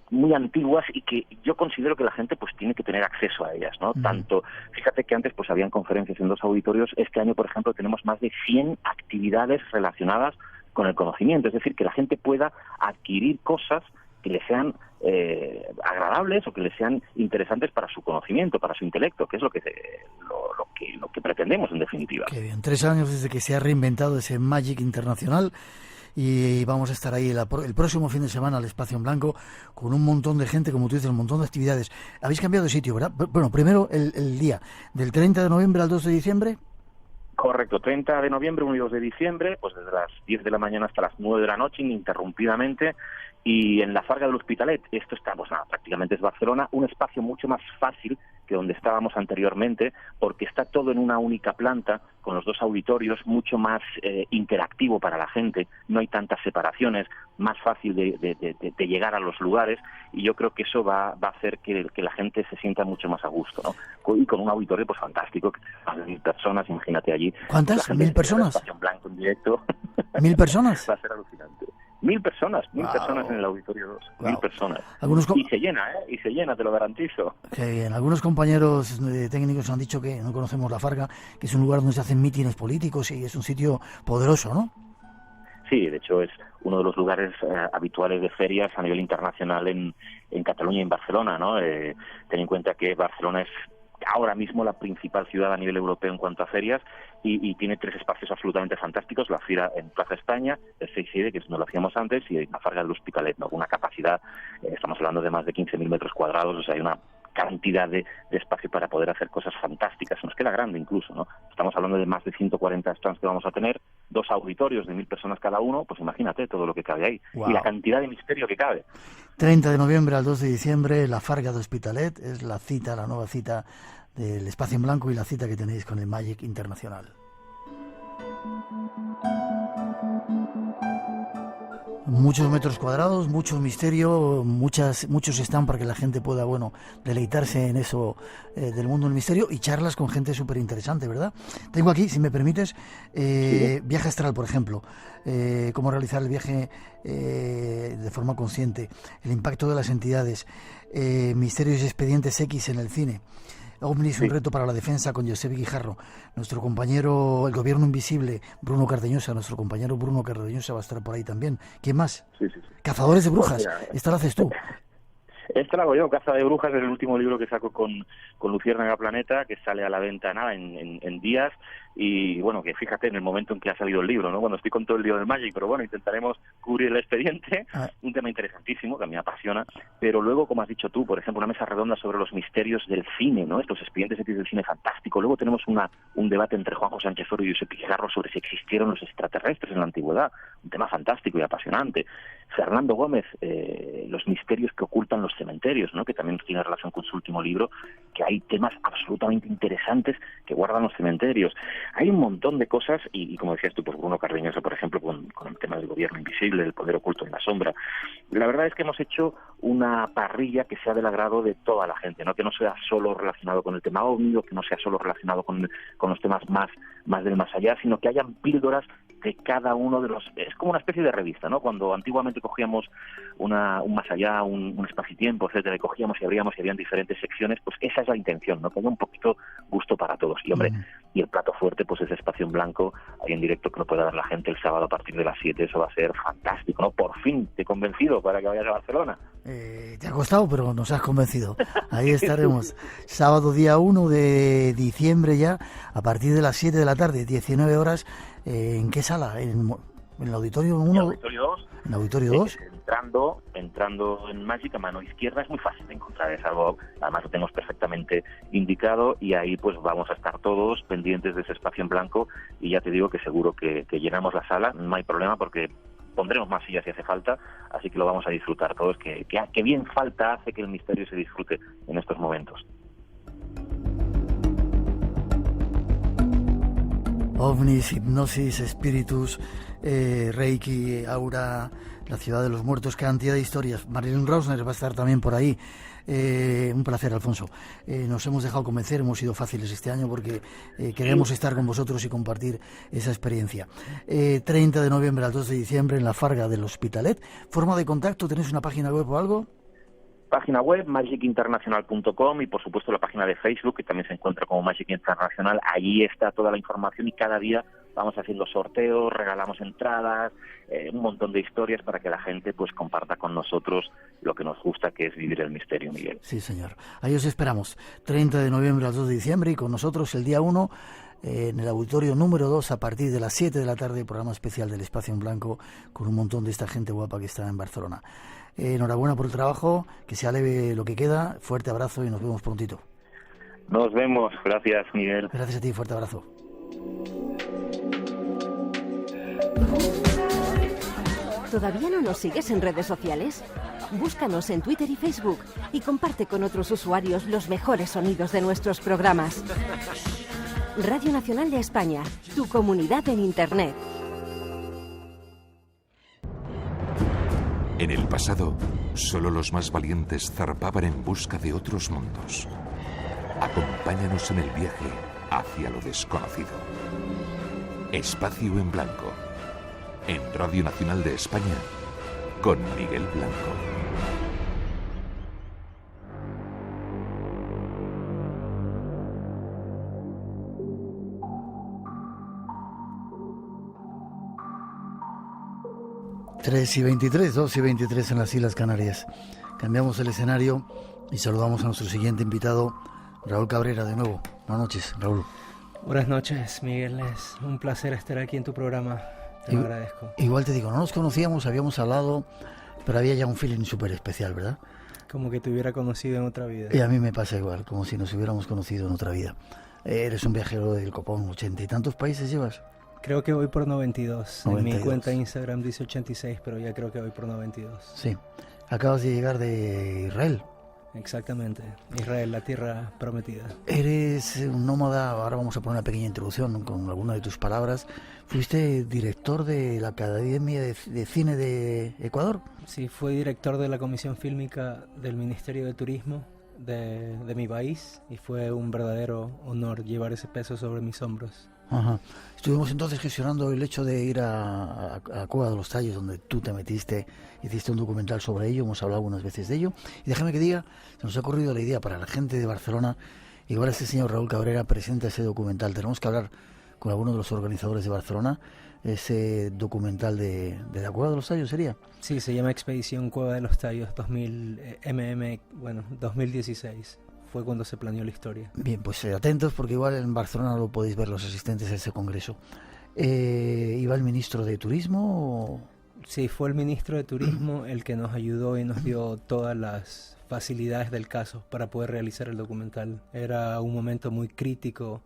muy antiguas y que yo considero que la gente pues tiene que tener acceso a ellas, ¿no? Tanto, fíjate que antes pues habían conferencias en 2 auditorios, este año por ejemplo tenemos más de 100 actividades relacionadas con el conocimiento, es decir, que la gente pueda adquirir cosas que le sean agradables o que le sean interesantes para su conocimiento, para su intelecto, que es lo que pretendemos en definitiva. Qué bien, 3 años desde que se ha reinventado ese Magic Internacional. Y vamos a estar ahí el próximo fin de semana al Espacio en Blanco con un montón de gente, como tú dices, un montón de actividades. Habéis cambiado de sitio, ¿verdad? Bueno, primero el día, del 30 de noviembre al 2 de diciembre. Correcto, 30 de noviembre, 1 y 2 de diciembre, pues desde las 10 de la mañana hasta las 9 de la noche, ininterrumpidamente, y en la Farga del Hospitalet. Esto está, pues nada, prácticamente es Barcelona, un espacio mucho más fácil que donde estábamos anteriormente, porque está todo en una única planta, con los 2 auditorios, mucho más interactivo para la gente, no hay tantas separaciones, más fácil de llegar a los lugares, y yo creo que eso va a hacer que la gente se sienta mucho más a gusto, ¿no? Y con un auditorio pues fantástico, más de 1.000 personas, imagínate allí. ¿Cuántas? 1.000 personas. Espacio en Blanco en directo. 1.000 personas. Va a ser alucinante. 1.000 personas, 1.000 personas en el auditorio 2, 1.000 personas. Y se llena, te lo garantizo. Qué bien. Algunos compañeros técnicos han dicho que no conocemos la Farga, que es un lugar donde se hacen mítines políticos y es un sitio poderoso, ¿no? Sí, de hecho es uno de los lugares habituales de ferias a nivel internacional en Cataluña y en Barcelona, ¿no? Ten en cuenta que Barcelona es ahora mismo la principal ciudad a nivel europeo en cuanto a ferias, y tiene 3 espacios absolutamente fantásticos: la Fira en Plaza España, el 6 que no lo hacíamos antes, y la Farga de l'Hospitalet, ¿no? Una capacidad, estamos hablando de más de 15.000 metros cuadrados, o sea, hay una cantidad de espacio para poder hacer cosas fantásticas. Nos queda grande incluso, ¿no? Estamos hablando de más de 140 stands que vamos a tener, 2 auditorios de 1.000 personas cada uno, pues imagínate todo lo que cabe ahí. Wow. Y la cantidad de misterio que cabe. 30 de noviembre al 2 de diciembre, la Farga de l'Hospitalet es la cita, la nueva cita del Espacio en Blanco y la cita que tenéis con el Magic Internacional. Muchos metros cuadrados, mucho misterio, muchos están para que la gente pueda, deleitarse en eso del mundo del misterio, y charlas con gente súper interesante, ¿verdad? Tengo aquí, si me permites, viaje astral, por ejemplo, cómo realizar el viaje de forma consciente, el impacto de las entidades, misterios y expedientes X en el cine. OVNIs, un reto para la defensa, con Josep Guijarro. Nuestro compañero, el gobierno invisible, Bruno Cardeñosa, nuestro compañero Bruno Cardeñosa va a estar por ahí también. ¿Quién más? Sí. Cazadores de brujas. Esta la haces tú. Esta la hago yo. Caza de brujas es el último libro que saco con Luciérnaga Planeta, que sale a la venta en días. Y bueno, que fíjate en el momento en que ha salido el libro, ¿no? Bueno, estoy con todo el lío del Magic, pero bueno, intentaremos cubrir el expediente. Un tema interesantísimo que a mí me apasiona. Pero luego, como has dicho tú, por ejemplo, una mesa redonda sobre los misterios del cine, ¿no? Estos expedientes del cine fantástico. Luego tenemos un debate entre Juanjo Sánchez Oro y Josep Guijarro sobre si existieron los extraterrestres en la antigüedad. Un tema fantástico y apasionante. Fernando Gómez, los misterios que ocultan los cementerios, ¿no? Que también tiene relación con su último libro, que hay temas absolutamente interesantes que guardan los cementerios. Hay un montón de cosas, y como decías tú, pues Bruno Cardeñosa, por ejemplo, con el tema del gobierno invisible, del poder oculto en la sombra. La verdad es que hemos hecho una parrilla que sea del agrado de toda la gente, ¿no? Que no sea solo relacionado con el tema OVNI, que no sea solo relacionado con los temas más del más allá, sino que hayan píldoras de cada uno de los... Es como una especie de revista, ¿no? Cuando antiguamente cogíamos un más allá, un espacio-tiempo, etcétera, y cogíamos y abríamos y habían diferentes secciones, pues esa es la intención, ¿no? Que haya un poquito gusto para todos. Y hombre, y el plato fuerte, pues ese Espacio en Blanco, ahí en directo, que lo pueda ver la gente el sábado a partir de las 7, eso va a ser fantástico, ¿no? Por fin te he convencido para que vayas a Barcelona. Te ha costado, pero nos has convencido. Ahí estaremos. Sábado día 1 de diciembre ya, a partir de las 7 de la tarde, 19 horas. ¿En qué sala? ¿En el Auditorio 1? En el Auditorio 2. ¿En el Auditorio 2? Entrando en Magic, a mano izquierda, es muy fácil de encontrar. Es algo, además lo tenemos perfectamente indicado, y ahí pues vamos a estar todos pendientes de ese Espacio en Blanco, y ya te digo que seguro que llenamos la sala. No hay problema, porque pondremos más sillas si hace falta, así que lo vamos a disfrutar todos, que bien falta hace que el misterio se disfrute en estos momentos. OVNIs, hipnosis, espíritus, Reiki, aura, la ciudad de los muertos, cantidad de historias. Marilyn Rausner va a estar también por ahí. Un placer, Alfonso. Nos hemos dejado convencer, hemos sido fáciles este año porque queremos estar con vosotros y compartir esa experiencia. 30 de noviembre al 2 de diciembre en la Farga de l'Hospitalet. ¿Forma de contacto? ¿Tenéis una página web o algo? Página web, magicinternacional.com, y por supuesto la página de Facebook, que también se encuentra como Magic Internacional. Allí está toda la información, y cada día vamos haciendo sorteos, regalamos entradas, un montón de historias para que la gente pues comparta con nosotros lo que nos gusta, que es vivir el misterio, Miguel. Sí, señor. Ahí os esperamos. 30 de noviembre al 2 de diciembre, y con nosotros el día 1 en el Auditorio número 2 a partir de las 7 de la tarde, programa especial del Espacio en Blanco con un montón de esta gente guapa que está en Barcelona. Enhorabuena por el trabajo, que sea leve lo que queda. Fuerte abrazo y nos vemos prontito. Nos vemos. Gracias, Miguel. Gracias a ti, fuerte abrazo. ¿Todavía no nos sigues en redes sociales? Búscanos en Twitter y Facebook y comparte con otros usuarios los mejores sonidos de nuestros programas. Radio Nacional de España, tu comunidad en Internet. En el pasado, solo los más valientes zarpaban en busca de otros mundos. Acompáñanos en el viaje hacia lo desconocido. Espacio en Blanco. En Radio Nacional de España, con Miguel Blanco. Tres y 23, 2 y 23 en las Islas Canarias. Cambiamos el escenario y saludamos a nuestro siguiente invitado, Raúl Cabrera, de nuevo. Buenas noches, Raúl. Buenas noches, Miguel. Es un placer estar aquí en tu programa. Te lo agradezco. Igual te digo, no nos conocíamos, habíamos hablado, pero había ya un feeling súper especial, ¿verdad? Como que te hubiera conocido en otra vida. Y a mí me pasa igual, como si nos hubiéramos conocido en otra vida. Eres un viajero del copón, 80 y tantos países llevas. Creo que voy por 92. 92. En mi cuenta de Instagram dice 86, pero ya creo que voy por 92. Sí. Acabas de llegar de Israel. Exactamente. Israel, la tierra prometida. Eres un nómada, ahora vamos a poner una pequeña introducción con alguna de tus palabras. Fuiste director de la Academia de Cine de Ecuador. Sí, fui director de la Comisión Fílmica del Ministerio de Turismo de mi país y fue un verdadero honor llevar ese peso sobre mis hombros. Ajá. Estuvimos entonces gestionando el hecho de ir a Cueva de los Tallos, donde tú te metiste, hiciste un documental sobre ello, hemos hablado algunas veces de ello. Y déjame que diga, se nos ha ocurrido la idea para la gente de Barcelona, igual este señor Raúl Cabrera presenta ese documental. Tenemos que hablar con alguno de los organizadores de Barcelona, ese documental de la Cueva de los Tallos, ¿sería? Sí, se llama Expedición Cueva de los Tallos 2016. Fue cuando se planeó la historia. Bien, pues atentos porque igual en Barcelona lo podéis ver los asistentes a ese congreso. ¿Iba el ministro de Turismo? ¿O? Sí, fue el ministro de Turismo el que nos ayudó y nos dio todas las facilidades del caso para poder realizar el documental. Era un momento muy crítico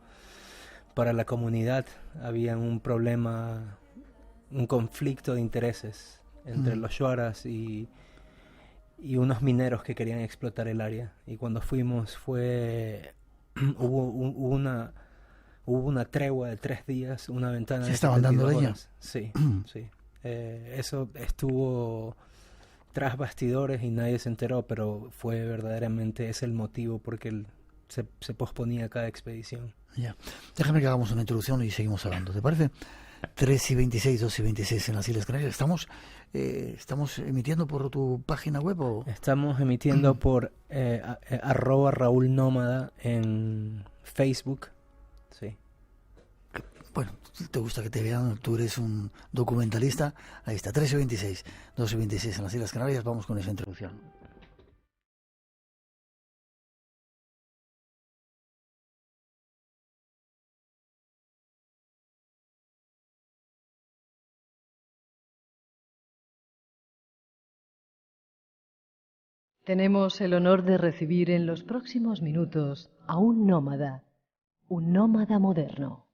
para la comunidad. Había un problema, un conflicto de intereses entre los shuaras y unos mineros que querían explotar el área. Y cuando fuimos hubo una tregua de 3 días, una ventana de 72 horas. Sí, sí. Eso estuvo tras bastidores y nadie se enteró, pero fue verdaderamente es el motivo porque se posponía cada expedición. Ya. Déjame que hagamos una introducción y seguimos hablando, ¿te parece? 3:26, 2:26 en las Islas Canarias. ¿Estamos emitiendo por tu página web o...? Estamos emitiendo por @Raúl Nómada en Facebook. Sí. Bueno, si te gusta que te vean, tú eres un documentalista. Ahí está, 13:26, 2:26 en las Islas Canarias. Vamos con esa introducción. Tenemos el honor de recibir en los próximos minutos a un nómada moderno.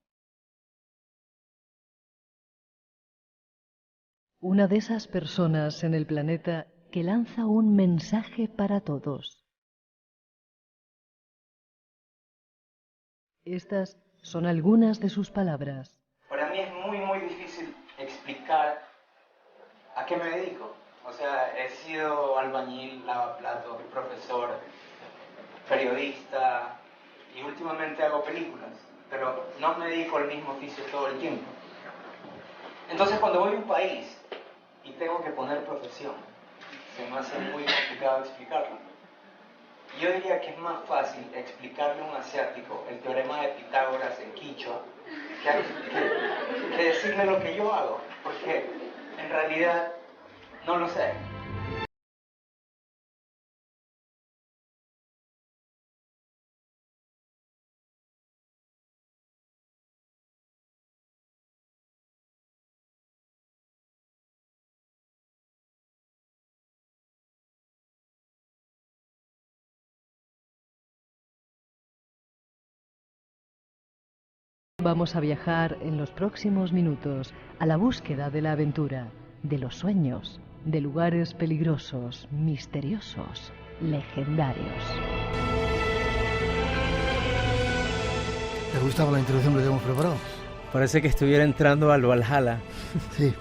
Una de esas personas en el planeta que lanza un mensaje para todos. Estas son algunas de sus palabras. Para mí es muy difícil explicar a qué me dedico. O sea, he sido albañil, lavaplatos, profesor, periodista y últimamente hago películas, pero no me dedico al mismo oficio todo el tiempo. Entonces cuando voy a un país y tengo que poner profesión, se me hace muy complicado explicarlo. Yo diría que es más fácil explicarle a un asiático el teorema de Pitágoras en quichua que decirle lo que yo hago, porque en realidad no lo sé. Vamos a viajar en los próximos minutos a la búsqueda de la aventura, de los sueños, de lugares peligrosos, misteriosos, legendarios. ¿Te gustaba la introducción que te hemos preparado? Parece que estuviera entrando al Valhalla. Sí,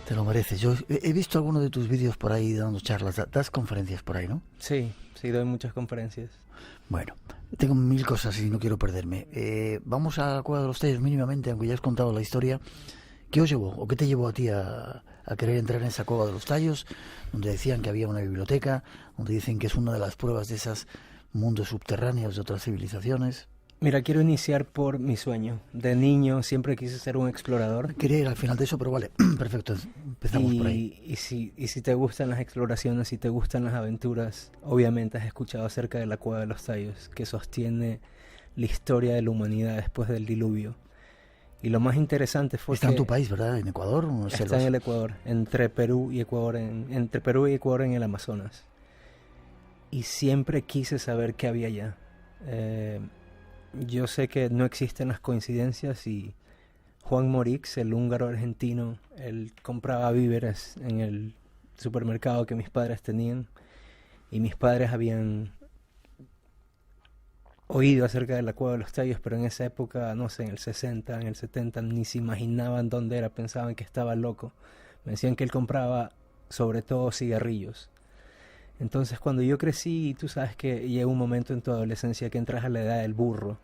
te lo mereces. Yo he visto algunos de tus vídeos por ahí dando charlas, das conferencias por ahí, ¿no? Sí, doy muchas conferencias. Bueno, tengo 1000 cosas y no quiero perderme. Vamos a la Cueva de los Tallos mínimamente, aunque ya has contado la historia. ¿Qué os llevó o qué te llevó a ti a querer entrar en esa Cueva de los Tallos, donde decían que había una biblioteca, donde dicen que es una de las pruebas de esos mundos subterráneos de otras civilizaciones? Mira, quiero iniciar por mi sueño. De niño siempre quise ser un explorador. Quería ir al final de eso, pero vale, perfecto, empezamos por ahí. Y si te gustan las exploraciones, si te gustan las aventuras, obviamente has escuchado acerca de la Cueva de los Tallos, que sostiene la historia de la humanidad después del diluvio. Y lo más interesante fue Está en tu país, ¿verdad? ¿En Ecuador? ¿O está en el Ecuador, entre Perú y Ecuador, entre Perú y Ecuador en el Amazonas. Y siempre quise saber qué había allá. Yo sé que no existen las coincidencias y Juan Morix, el húngaro argentino, él compraba víveres en el supermercado que mis padres tenían y mis padres habían oído acerca de la Cueva de los Tallos, pero en esa época, no sé, en el 60, en el 70, ni se imaginaban dónde era, pensaban que estaba loco. Me decían que él compraba sobre todo cigarrillos. Entonces cuando yo crecí, tú sabes que llega un momento en tu adolescencia que entras a la edad del burro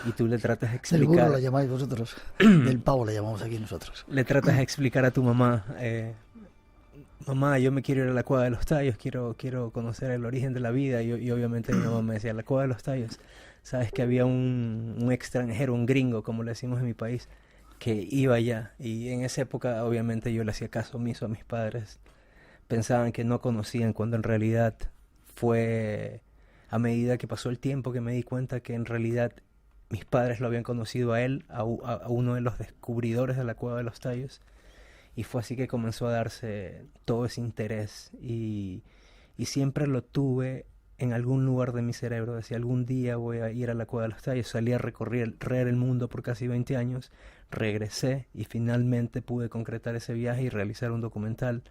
y tú le tratas de explicar... El burro lo llamáis vosotros, del pavo le llamamos aquí nosotros. Le tratas de explicar a tu mamá, mamá, yo me quiero ir a la Cueva de los Tallos, quiero conocer el origen de la vida, y obviamente mi mamá me decía, la Cueva de los Tallos, sabes que había un extranjero, un gringo, como le decimos en mi país, que iba allá, y en esa época obviamente yo le hacía caso omiso a mis padres. Pensaban que no conocían, cuando en realidad fue a medida que pasó el tiempo que me di cuenta que en realidad mis padres lo habían conocido a él, a uno de los descubridores de la Cueva de los Tallos, y fue así que comenzó a darse todo ese interés y siempre lo tuve en algún lugar de mi cerebro. Decía, algún día voy a ir a la Cueva de los Tallos. Salí a recorrer el mundo por casi 20 años, regresé y finalmente pude concretar ese viaje y realizar un documental.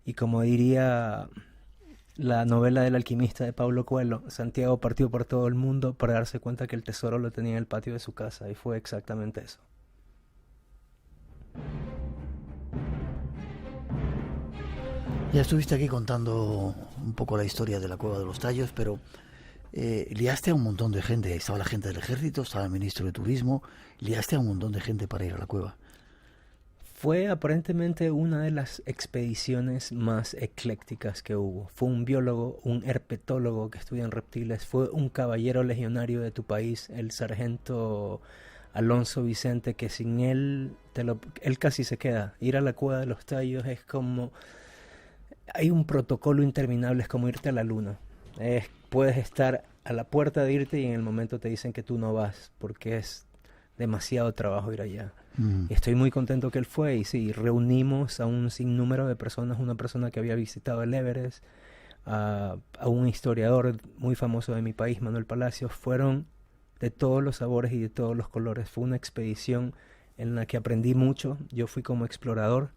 Y como diría la novela del alquimista de Paulo Coelho, Santiago partió por todo el mundo para darse cuenta que el tesoro lo tenía en el patio de su casa, y fue exactamente eso. Ya estuviste aquí contando un poco la historia de la Cueva de los Tallos, pero liaste a un montón de gente. Estaba la gente del ejército, estaba el ministro de Turismo, liaste a un montón de gente para ir a la cueva. Fue aparentemente una de las expediciones más eclécticas que hubo. Fue un biólogo, un herpetólogo que estudia en reptiles, fue un caballero legionario de tu país, el sargento Alonso Vicente, que sin él, él casi se queda. Ir a la Cueva de los Tallos es como... Hay un protocolo interminable, es como irte a la luna. Puedes estar a la puerta de irte y en el momento te dicen que tú no vas, porque es demasiado trabajo ir allá. Estoy muy contento que él fue, y sí, reunimos a un sinnúmero de personas, una persona que había visitado el Everest, a un historiador muy famoso de mi país, Manuel Palacios. Fueron de todos los sabores y de todos los colores. Fue una expedición en la que aprendí mucho. Yo fui como explorador,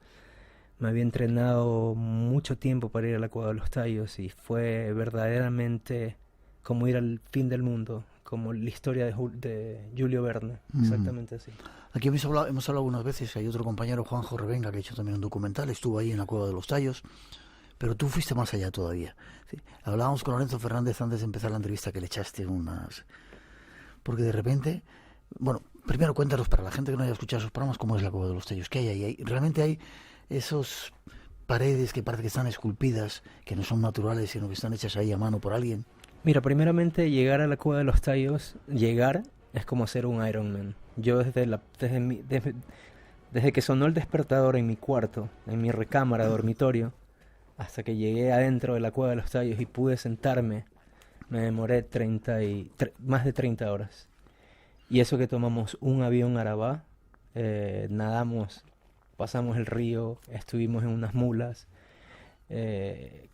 me había entrenado mucho tiempo para ir a la Cueva de los Tallos y fue verdaderamente como ir al fin del mundo, como la historia de Julio Verne, exactamente así. Aquí hemos hablado algunas veces, hay otro compañero, Juanjo Revenga, que ha hecho también un documental, estuvo ahí en la Cueva de los Tallos, pero tú fuiste más allá todavía. ¿Sí? Hablábamos con Lorenzo Fernández antes de empezar la entrevista que le echaste unas... Porque de repente, bueno, primero cuéntanos para la gente que no haya escuchado esos programas, cómo es la Cueva de los Tallos, qué hay ahí. Realmente hay esos paredes que parece que están esculpidas, que no son naturales, sino que están hechas ahí a mano por alguien. Mira, primeramente llegar a la Cueva de los Tallos, llegar es como ser un Ironman. Yo desde que sonó el despertador en mi cuarto, en mi recámara, dormitorio, hasta que llegué adentro de la Cueva de los Tallos y pude sentarme, me demoré más de 30 horas. Y eso que tomamos un avión Arabá, nadamos, pasamos el río, estuvimos en unas mulas,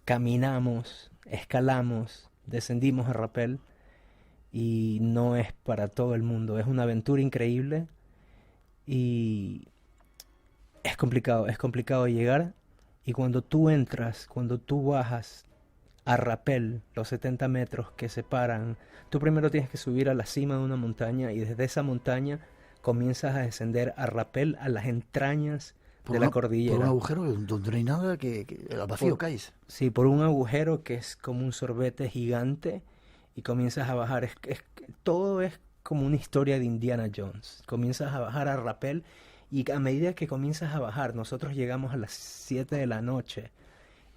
caminamos, escalamos, descendimos a rapel, y no es para todo el mundo. Es una aventura increíble y es complicado llegar. Y cuando tú entras, cuando tú bajas a rapel los 70 metros que separan, tú primero tienes que subir a la cima de una montaña y desde esa montaña comienzas a descender a rapel a las entrañas de la cordillera. Por un agujero donde no hay nada, que al vacío caes. Sí, por un agujero que es como un sorbete gigante y comienzas a bajar. Todo es como una historia de Indiana Jones. Comienzas a bajar a rapel y a medida que comienzas a bajar, nosotros llegamos a las 7 de la noche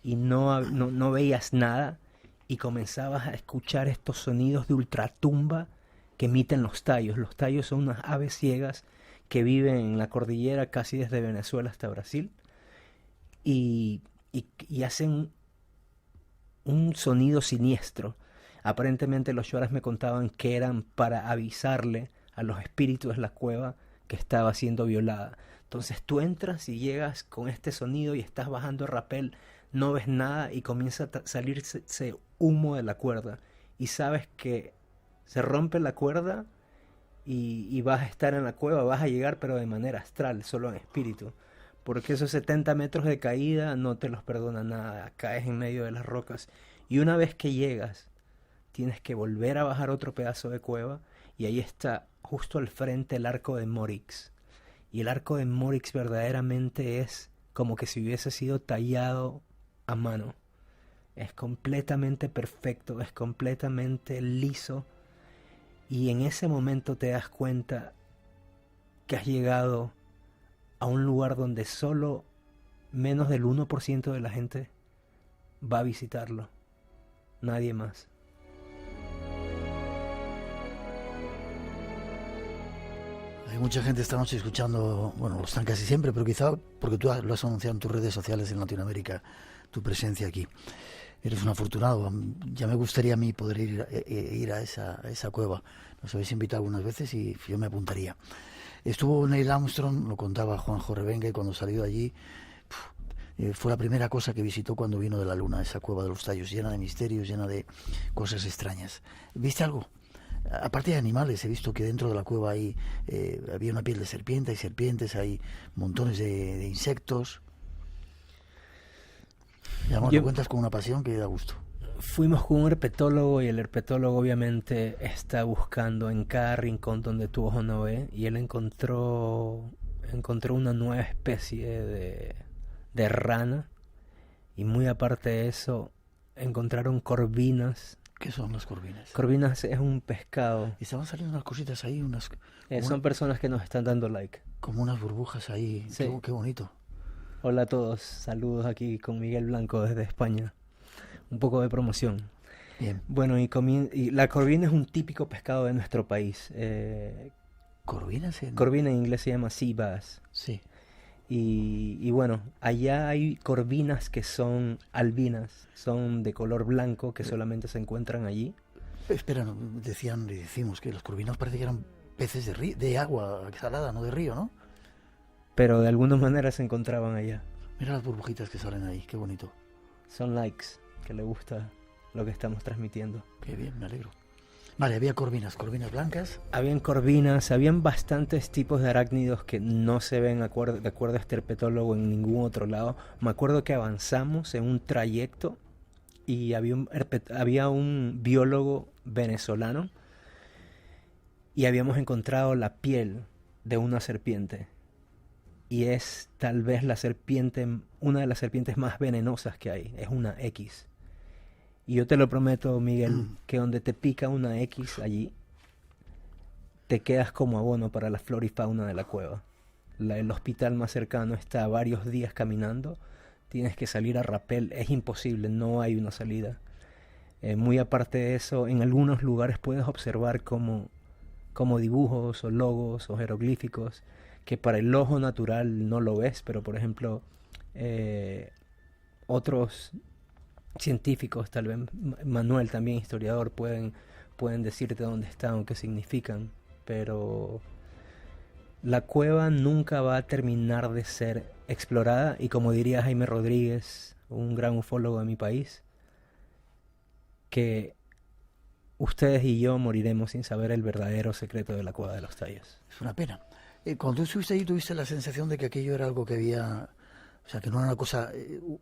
y no veías nada y comenzabas a escuchar estos sonidos de ultratumba que emiten los tayos. Los tayos son unas aves ciegas que viven en la cordillera casi desde Venezuela hasta Brasil y hacen un sonido siniestro. Aparentemente los Shuaras me contaban que eran para avisarle a los espíritus de la cueva que estaba siendo violada. Entonces tú entras y llegas con este sonido y estás bajando el rapel, no ves nada y comienza a salirse ese humo de la cuerda y sabes que se rompe la cuerda y vas a estar en la cueva, vas a llegar pero de manera astral, solo en espíritu, porque esos 70 metros de caída no te los perdona nada, caes en medio de las rocas y una vez que llegas tienes que volver a bajar otro pedazo de cueva y ahí está justo al frente el arco de Morix. Y el arco de Morix verdaderamente es como que si hubiese sido tallado a mano. Es completamente perfecto, es completamente liso. Y en ese momento te das cuenta que has llegado a un lugar donde solo menos del 1% de la gente va a visitarlo. Nadie más. Hay mucha gente esta noche escuchando, bueno, lo están casi siempre, pero quizá porque tú lo has anunciado en tus redes sociales en Latinoamérica, tu presencia aquí. Eres un afortunado. Ya me gustaría a mí poder ir a esa cueva. Nos habéis invitado algunas veces y yo me apuntaría. Estuvo Neil Armstrong, lo contaba Juanjo Revenga, y cuando salió de allí fue la primera cosa que visitó cuando vino de la Luna, esa cueva de los Tallos, llena de misterios, llena de cosas extrañas. ¿Viste algo? Aparte de animales, he visto que dentro de la cueva había una piel de serpiente, hay serpientes, hay montones de insectos. Y además lo cuentas con una pasión que da gusto. Fuimos con un herpetólogo y el herpetólogo obviamente está buscando en cada rincón donde tu ojo no ve y él encontró una nueva especie de rana y muy aparte de eso encontraron corvinas. ¿Qué son las corvinas? Corvinas es un pescado. Y estaban saliendo unas cositas ahí, son personas que nos están dando like. Como unas burbujas ahí, sí. Qué bonito. Hola a todos, saludos aquí con Miguel Blanco desde España. Un poco de promoción. Bien. Bueno, y la corvina es un típico pescado de nuestro país. ¿Corvina? Corvina en inglés se llama sea bass. Sí. Y bueno, allá hay corvinas que son albinas, son de color blanco que solamente se encuentran allí. Espera, decimos que los corvinos parece que eran peces de agua salada, no de río, ¿no? Pero de alguna manera se encontraban allá. Mira las burbujitas que salen ahí, qué bonito. Son likes, que le gusta lo que estamos transmitiendo. Qué bien, me alegro. Vale, había corvinas blancas. Habían corvinas, habían bastantes tipos de arácnidos que no se ven de acuerdo a este herpetólogo en ningún otro lado. Me acuerdo que avanzamos en un trayecto y había un biólogo venezolano y habíamos encontrado la piel de una serpiente. Y es tal vez una de las serpientes más venenosas que hay. Es una X. Y yo te lo prometo, Miguel, que donde te pica una X allí, te quedas como abono para la flora y fauna de la cueva. El hospital más cercano está a varios días caminando. Tienes que salir a rapel. Es imposible, no hay una salida. Muy aparte de eso, en algunos lugares puedes observar como dibujos o logos o jeroglíficos que para el ojo natural no lo ves, pero por ejemplo otros científicos, tal vez Manuel también historiador, pueden decirte dónde están o qué significan, pero la cueva nunca va a terminar de ser explorada y como diría Jaime Rodríguez, un gran ufólogo de mi país, que ustedes y yo moriremos sin saber el verdadero secreto de la cueva de los Tallos. Es una pena. Cuando tú estuviste ahí, ¿tuviste la sensación de que aquello era algo que había, o sea, que no era una cosa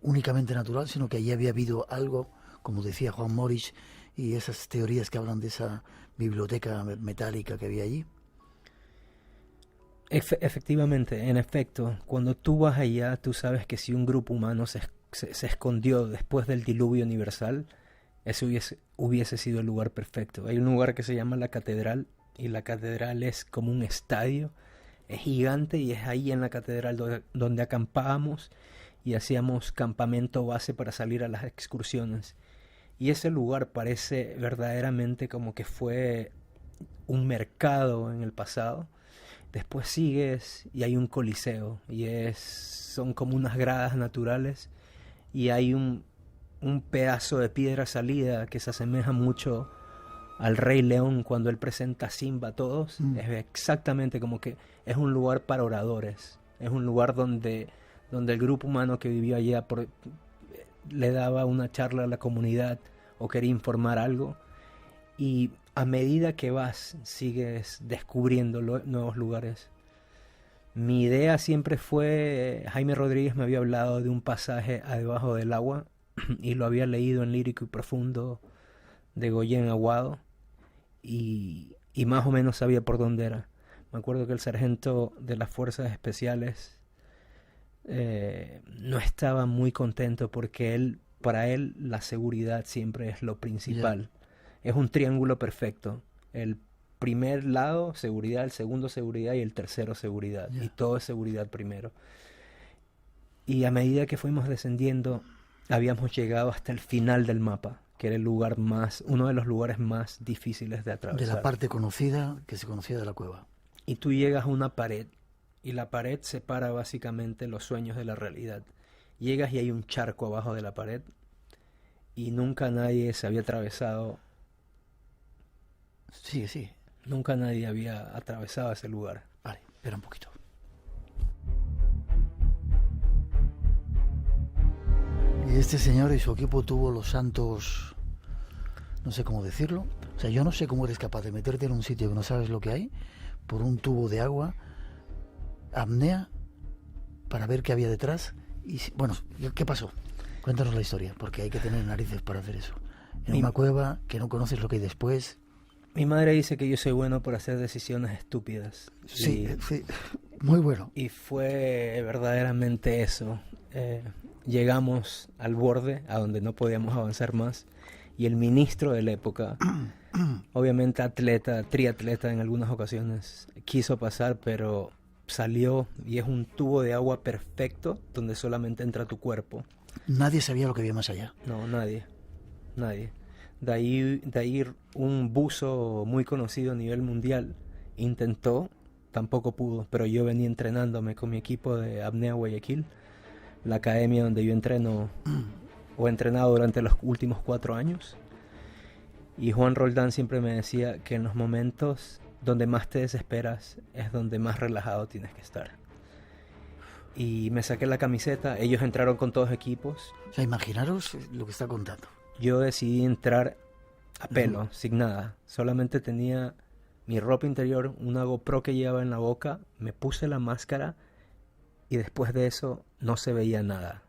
únicamente natural, sino que allí había habido algo, como decía Juan Morich, y esas teorías que hablan de esa biblioteca metálica que había allí? Efectivamente, en efecto, cuando tú vas allá, tú sabes que si un grupo humano se escondió después del diluvio universal, ese hubiese sido el lugar perfecto. Hay un lugar que se llama la Catedral, y la Catedral es como un estadio. Es gigante y es ahí en la catedral donde acampábamos y hacíamos campamento base para salir a las excursiones. Y ese lugar parece verdaderamente como que fue un mercado en el pasado. Después sigues y hay un coliseo y son como unas gradas naturales y hay un pedazo de piedra salida que se asemeja mucho al Rey León cuando él presenta a Simba a todos. Es exactamente como que es un lugar para oradores, es un lugar donde el grupo humano que vivió allá le daba una charla a la comunidad o quería informar algo, y a medida que vas sigues descubriendo nuevos lugares. Mi idea siempre fue, Jaime Rodríguez me había hablado de un pasaje a debajo del agua y lo había leído en Lírico y Profundo de Goyen Aguado, y más o menos sabía por dónde era. Me acuerdo que el sargento de las fuerzas especiales no estaba muy contento porque para él la seguridad siempre es lo principal. Es un triángulo perfecto. El primer lado, seguridad; el segundo, seguridad; y el tercero, seguridad. Y todo es seguridad primero. Y a medida que fuimos descendiendo, habíamos llegado hasta el final del mapa, que era uno de los lugares más difíciles de atravesar. De la parte conocida, que se conocía de la cueva. Y tú llegas a una pared, y la pared separa básicamente los sueños de la realidad. Llegas y hay un charco abajo de la pared, y nunca nadie se había atravesado. Sí. Nunca nadie había atravesado ese lugar. Vale, espera un poquito. Y este señor y su equipo tuvo los santos, no sé cómo decirlo. O sea, yo no sé cómo eres capaz de meterte en un sitio que no sabes lo que hay, por un tubo de agua, apnea, para ver qué había detrás. Y bueno, ¿qué pasó? Cuéntanos la historia, porque hay que tener narices para hacer eso. En una cueva, que no conoces lo que hay después. Mi madre dice que yo soy bueno por hacer decisiones estúpidas. Sí, muy bueno. Y fue verdaderamente eso. Llegamos al borde, a donde no podíamos avanzar más, y el ministro de la época, obviamente triatleta en algunas ocasiones, quiso pasar, pero salió, y es un tubo de agua perfecto donde solamente entra tu cuerpo. Nadie sabía lo que había más allá. No, nadie. De ahí un buzo muy conocido a nivel mundial intentó, tampoco pudo, pero yo venía entrenándome con mi equipo de Apnea Guayaquil, la academia donde yo entreno o he entrenado durante los últimos 4 años. Y Juan Roldán siempre me decía que en los momentos donde más te desesperas es donde más relajado tienes que estar. Y me saqué la camiseta, ellos entraron con todos equipos. O sea, imaginaros lo que está contando. Yo decidí entrar a pelo, sin nada. Solamente tenía mi ropa interior, una GoPro que llevaba en la boca, me puse la máscara y después de eso no se veía nada.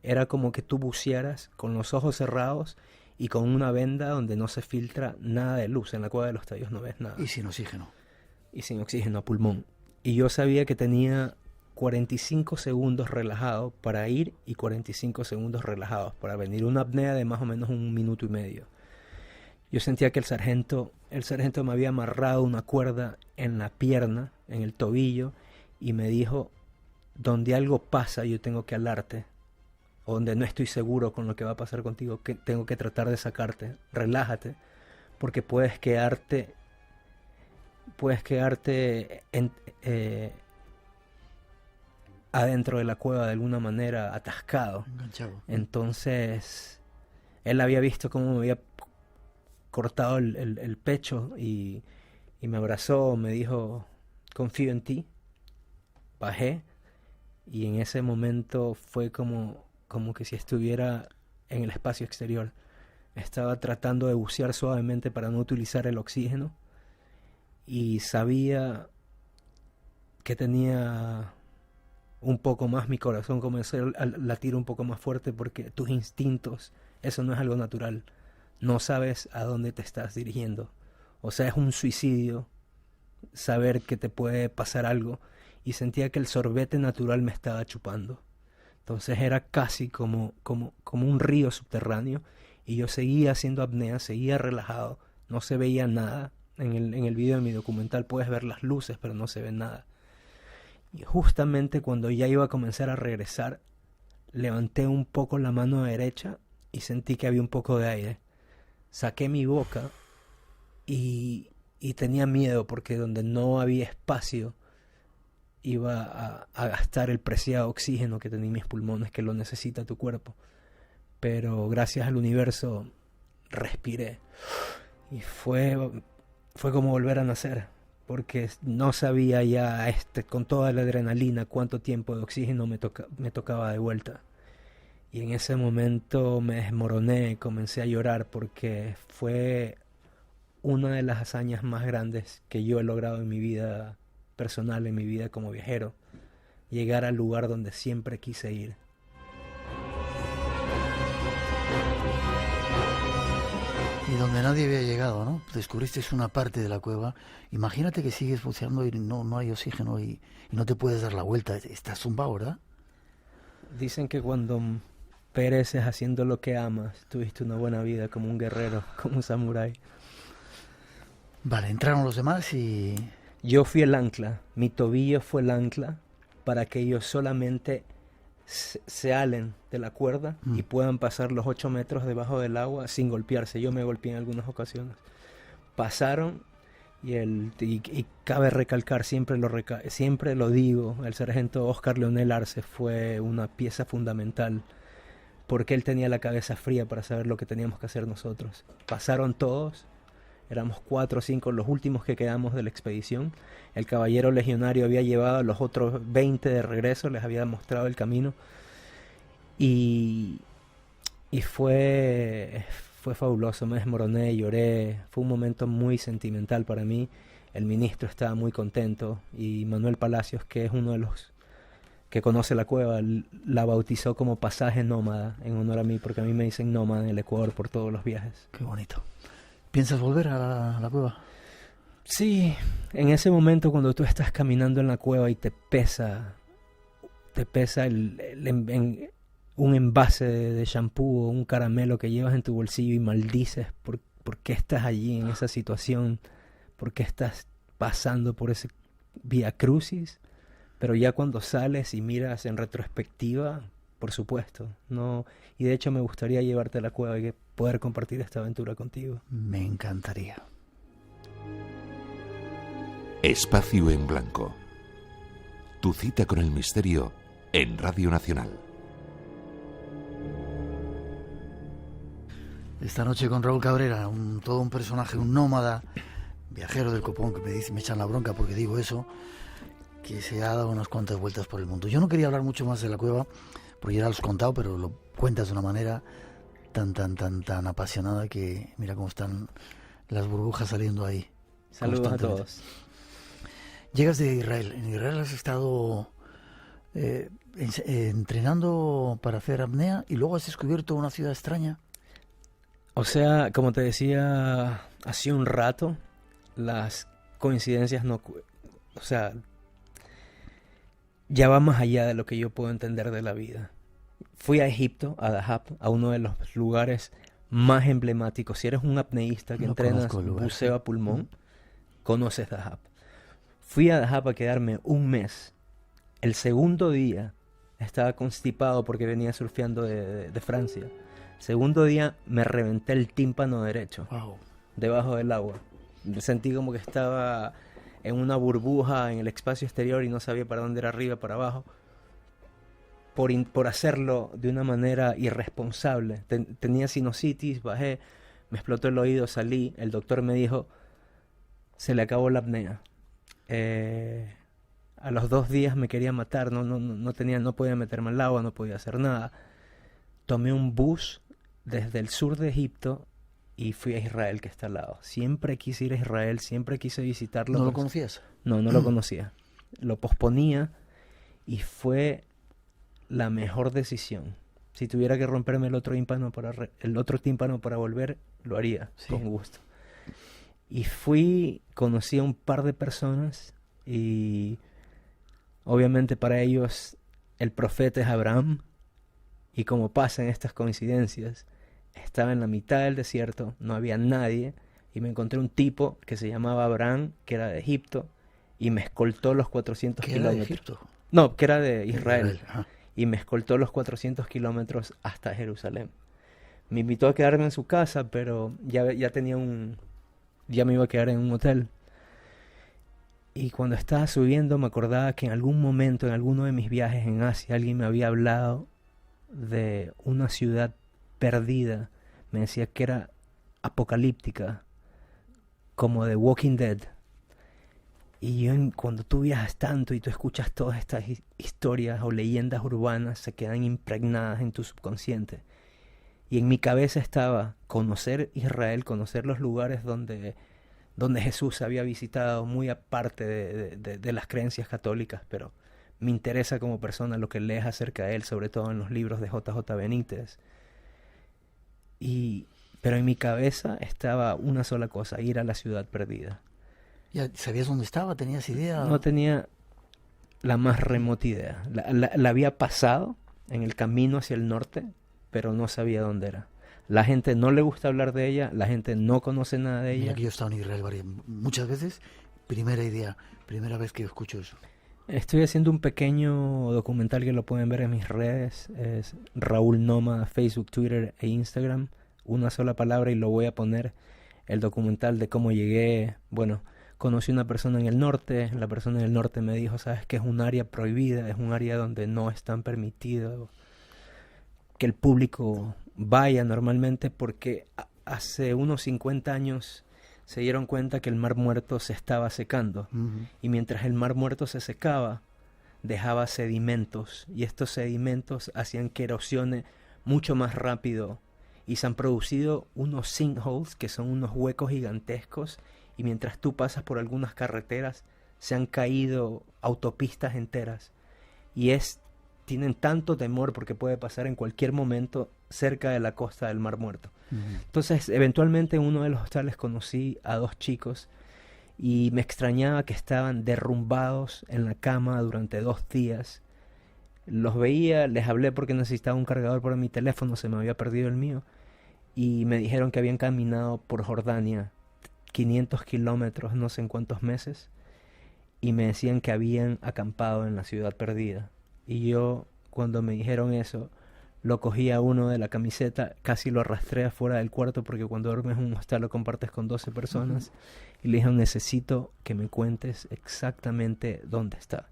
Era como que tú bucearas con los ojos cerrados y con una venda donde no se filtra nada de luz. En la cueva de los tallos no ves nada. Y sin oxígeno. Y sin oxígeno a pulmón. Y yo sabía que tenía 45 segundos relajado para ir y 45 segundos relajados para venir. Una apnea de más o menos 1 minuto y medio. Yo sentía que el sargento me había amarrado una cuerda en la pierna, en el tobillo, y me dijo: donde algo pasa yo tengo que alarte, o donde no estoy seguro con lo que va a pasar contigo, que tengo que tratar de sacarte. Relájate, porque puedes quedarte adentro de la cueva de alguna manera, atascado. Enganchado. Entonces él había visto cómo me había cortado el pecho y me abrazó, me dijo: confío en ti. Bajé y en ese momento fue como que si estuviera en el espacio exterior. Estaba tratando de bucear suavemente para no utilizar el oxígeno y sabía que tenía un poco más, mi corazón comenzó a latir un poco más fuerte, porque tus instintos, eso no es algo natural. No sabes a dónde te estás dirigiendo. O sea, es un suicidio saber que te puede pasar algo, y sentía que el sorbete natural me estaba chupando. Entonces era casi como un río subterráneo, y yo seguía haciendo apnea, seguía relajado, no se veía nada. En el video de mi documental puedes ver las luces, pero no se ve nada. Y justamente cuando ya iba a comenzar a regresar, levanté un poco la mano derecha y sentí que había un poco de aire. Saqué mi boca y y tenía miedo porque donde no había espacio iba a gastar el preciado oxígeno que tenía en mis pulmones, que lo necesita tu cuerpo. Pero gracias al universo respiré y fue como volver a nacer, porque no sabía ya con toda la adrenalina cuánto tiempo de oxígeno me tocaba de vuelta. Y en ese momento me desmoroné, comencé a llorar porque fue una de las hazañas más grandes que yo he logrado en mi vida personal, en mi vida como viajero, llegar al lugar donde siempre quise ir. Y donde nadie había llegado, ¿no? Descubriste una parte de la cueva. Imagínate que sigues buceando y no hay oxígeno y no te puedes dar la vuelta. Estás zumbado, ¿verdad? Dicen que cuando pereces haciendo lo que amas, tuviste una buena vida como un guerrero, como un samurái. Vale, entraron los demás y... Yo fui el ancla, mi tobillo fue el ancla para que ellos solamente se alen de la cuerda y puedan pasar los 8 metros debajo del agua sin golpearse. Yo me golpeé en algunas ocasiones. Pasaron y cabe recalcar, siempre lo digo, el sargento Oscar Leonel Arce fue una pieza fundamental porque él tenía la cabeza fría para saber lo que teníamos que hacer nosotros. Pasaron todos. Éramos 4 o 5 los últimos que quedamos de la expedición. El caballero legionario había llevado a los otros 20 de regreso, les había mostrado el camino. Y fue fabuloso, me desmoroné, lloré. Fue un momento muy sentimental para mí. El ministro estaba muy contento y Manuel Palacios, que es uno de los que conoce la cueva, la bautizó como pasaje nómada en honor a mí, porque a mí me dicen nómada en el Ecuador por todos los viajes. Qué bonito. ¿Piensas volver a la cueva? Sí, en ese momento cuando tú estás caminando en la cueva y te pesa un envase de shampoo o un caramelo que llevas en tu bolsillo y maldices por qué estás allí en esa situación, por qué estás pasando por ese vía crucis, pero ya cuando sales y miras en retrospectiva, por supuesto, no. Y de hecho me gustaría llevarte a la cueva y poder compartir esta aventura contigo. Me encantaría. Espacio en Blanco. Tu cita con el misterio en Radio Nacional. Esta noche con Raúl Cabrera, todo un personaje, un nómada, viajero del copón, que me echan la bronca porque digo eso, que se ha dado unas cuantas vueltas por el mundo. Yo no quería hablar mucho más de la cueva, porque ya lo has contado, pero lo cuentas de una manera tan apasionada que mira cómo están las burbujas saliendo ahí. Saludos a todos. Llegas de Israel. En Israel has estado entrenando para hacer apnea y luego has descubierto una ciudad extraña. O sea, como te decía hace un rato, las coincidencias no... O sea, ya va más allá de lo que yo puedo entender de la vida. Fui a Egipto, a Dahab, a uno de los lugares más emblemáticos. Si eres un apneísta que entrenas buceo a pulmón, conoces Dahab. Fui a Dahab a quedarme un mes. El segundo día estaba constipado porque venía surfeando de Francia. El segundo día me reventé el tímpano derecho, debajo del agua. Sentí como que estaba en una burbuja en el espacio exterior y no sabía para dónde era arriba, para abajo. Por hacerlo de una manera irresponsable. Tenía sinusitis, bajé, me explotó el oído, salí. El doctor me dijo, se le acabó la apnea. A los 2 días me quería matar, no podía meterme al agua, no podía hacer nada. Tomé un bus desde el sur de Egipto y fui a Israel, que está al lado. Siempre quise ir a Israel, siempre quise visitarlo. ¿No lo conocías? No lo conocía. Lo posponía y fue la mejor decisión. Si tuviera que romperme el otro tímpano para volver, lo haría, con gusto. Y conocí a un par de personas y obviamente para ellos el profeta es Abraham, y como pasa en estas coincidencias, estaba en la mitad del desierto, no había nadie, y me encontré un tipo que se llamaba Abraham, que era de Egipto, y me escoltó los 400 kilómetros. ¿Era de Egipto? No, que era de Israel. Y me escoltó los 400 kilómetros hasta Jerusalén. Me invitó a quedarme en su casa, pero ya tenía un ya me iba a quedar en un hotel. Y cuando estaba subiendo me acordaba que en algún momento, en alguno de mis viajes en Asia, alguien me había hablado de una ciudad perdida. Me decía que era apocalíptica, como de Walking Dead. Y cuando tú viajas tanto y tú escuchas todas estas historias o leyendas urbanas, se quedan impregnadas en tu subconsciente. Y en mi cabeza estaba conocer Israel, conocer los lugares donde Jesús había visitado, muy aparte de las creencias católicas, pero me interesa como persona lo que lees acerca de él, sobre todo en los libros de J.J. Benítez. Pero en mi cabeza estaba una sola cosa, ir a la ciudad perdida. ¿Ya sabías dónde estaba? ¿Tenías idea? No tenía la más remota idea. La había pasado en el camino hacia el norte, pero no sabía dónde era. La gente no le gusta hablar de ella, la gente no conoce nada de ella. Mira que yo he estado en Israel muchas veces, primera vez que escucho eso. Estoy haciendo un pequeño documental que lo pueden ver en mis redes, es Raúl Noma, Facebook, Twitter e Instagram, una sola palabra, y lo voy a poner, el documental de cómo llegué. Bueno, conocí a una persona en el norte, la persona en el norte me dijo, sabes que es un área prohibida, es un área donde no es tan permitido que el público vaya normalmente, porque hace unos 50 años se dieron cuenta que el Mar Muerto se estaba secando. Y mientras el Mar Muerto se secaba, dejaba sedimentos, y estos sedimentos hacían que erosione mucho más rápido, y se han producido unos sinkholes, que son unos huecos gigantescos, y mientras tú pasas por algunas carreteras se han caído autopistas enteras, y tienen tanto temor porque puede pasar en cualquier momento cerca de la costa del Mar Muerto. Entonces, eventualmente en uno de los hostales conocí a 2 chicos y me extrañaba que estaban derrumbados en la cama durante 2 días. Los veía, les hablé porque necesitaba un cargador para mi teléfono, se me había perdido el mío, y me dijeron que habían caminado por Jordania 500 kilómetros, no sé en cuántos meses, y me decían que habían acampado en la ciudad perdida. Y yo, cuando me dijeron eso, lo cogí a uno de la camiseta, casi lo arrastré afuera del cuarto, porque cuando duermes en un hostal lo compartes con 12 personas, y le dije, necesito que me cuentes exactamente dónde está.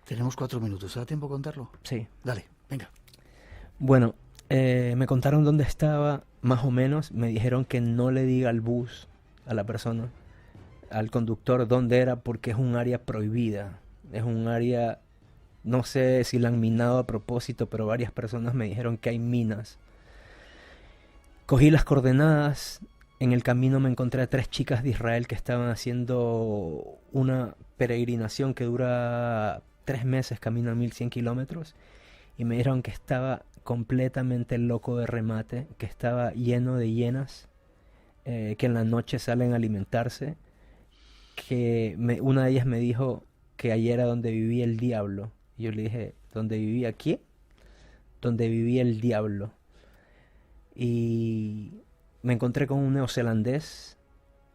Tenemos 4 minutos, ¿da tiempo a contarlo? Sí. Dale, venga. Bueno, me contaron dónde estaba, más o menos, me dijeron que no le diga al bus, a la persona, al conductor, dónde era, porque es un área prohibida, es un área... No sé si la han minado a propósito, pero varias personas me dijeron que hay minas. Cogí las coordenadas. En el camino me encontré a 3 chicas de Israel que estaban haciendo una peregrinación que dura 3 meses, caminan 1100 kilómetros. Y me dijeron que estaba completamente loco de remate, que estaba lleno de hienas, que en la noche salen a alimentarse. Una de ellas me dijo que allí era donde vivía el diablo. Yo le dije, ¿dónde vivía aquí? Donde vivía el diablo. Y me encontré con un neozelandés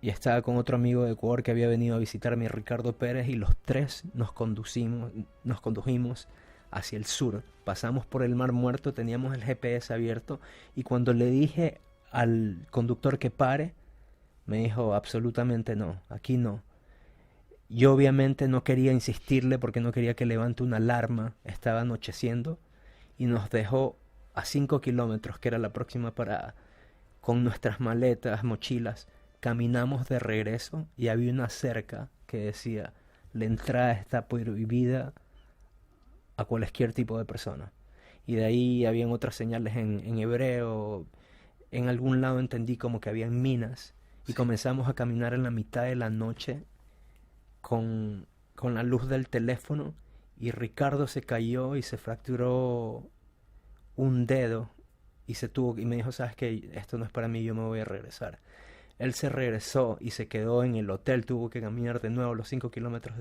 y estaba con otro amigo de Ecuador que había venido a visitarme, Ricardo Pérez, y los 3 nos condujimos hacia el sur. Pasamos por el Mar Muerto, teníamos el GPS abierto, y cuando le dije al conductor que pare, me dijo, absolutamente no, aquí no. Yo obviamente no quería insistirle porque no quería que levante una alarma, estaba anocheciendo, y nos dejó a 5 kilómetros, que era la próxima parada, con nuestras maletas, mochilas. Caminamos de regreso y había una cerca que decía, la entrada está prohibida a cualquier tipo de persona. Y de ahí habían otras señales en hebreo. En algún lado entendí como que habían minas, y comenzamos a caminar en la mitad de la noche con la luz del teléfono, y Ricardo se cayó y se fracturó un dedo y me dijo, sabes que esto no es para mí, yo me voy a regresar. Él se regresó y se quedó en el hotel, tuvo que caminar de nuevo los 5 kilómetros,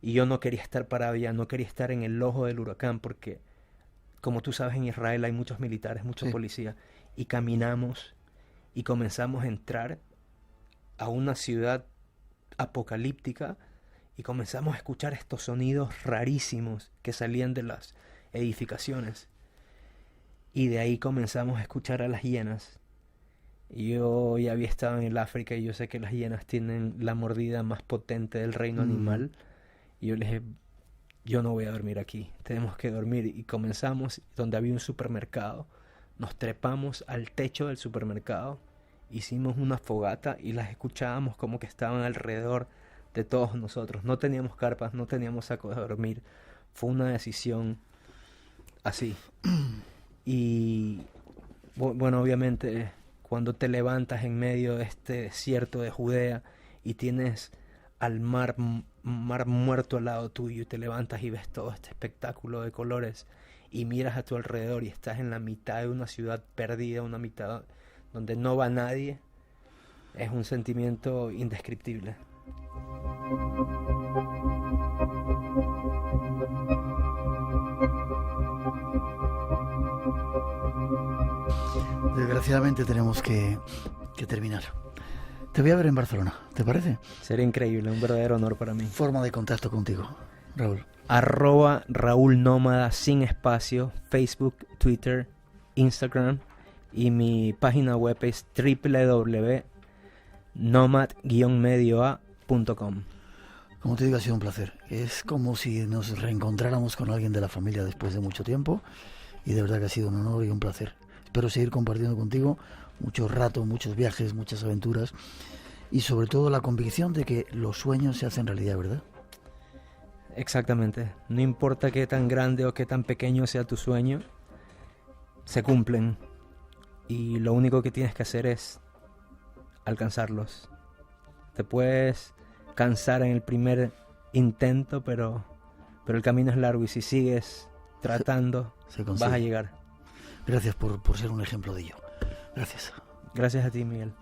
y yo no quería estar parado ya, no quería estar en el ojo del huracán, porque como tú sabes, en Israel hay muchos militares, muchos policías, y caminamos y comenzamos a entrar a una ciudad apocalíptica, y comenzamos a escuchar estos sonidos rarísimos que salían de las edificaciones, y de ahí comenzamos a escuchar a las hienas, Yo ya había estado en el África y yo sé que las hienas tienen la mordida más potente del reino animal. Y yo les dije, yo no voy a dormir aquí, tenemos que dormir. Y comenzamos donde había un supermercado. Nos trepamos al techo del supermercado, hicimos una fogata y las escuchábamos como que estaban alrededor de todos nosotros. No teníamos carpas, no teníamos sacos de dormir. Fue una decisión así. Y bueno, obviamente cuando te levantas en medio de este desierto de Judea y tienes al mar muerto al lado tuyo y te levantas y ves todo este espectáculo de colores y miras a tu alrededor y estás en la mitad de una ciudad perdida, una mitad donde no va nadie, es un sentimiento indescriptible. Desgraciadamente tenemos que terminar. Te voy a ver en Barcelona, ¿te parece? Sería increíble, un verdadero honor para mí. Forma de contacto contigo, Raúl. @Raúl Nómada sin espacio, Facebook, Twitter, Instagram, y mi página web es www.nomad-medioa.com. Como te digo, ha sido un placer. Es como si nos reencontráramos con alguien de la familia después de mucho tiempo, y de verdad que ha sido un honor y un placer. Espero seguir compartiendo contigo mucho rato, muchos viajes, muchas aventuras, y sobre todo la convicción de que los sueños se hacen realidad, ¿verdad? Exactamente. No importa qué tan grande o qué tan pequeño sea tu sueño, se cumplen. Y lo único que tienes que hacer es alcanzarlos. Te puedes cansar en el primer intento, pero el camino es largo y si sigues tratando, vas a llegar. Gracias por ser un ejemplo de ello. Gracias. Gracias a ti, Miguel.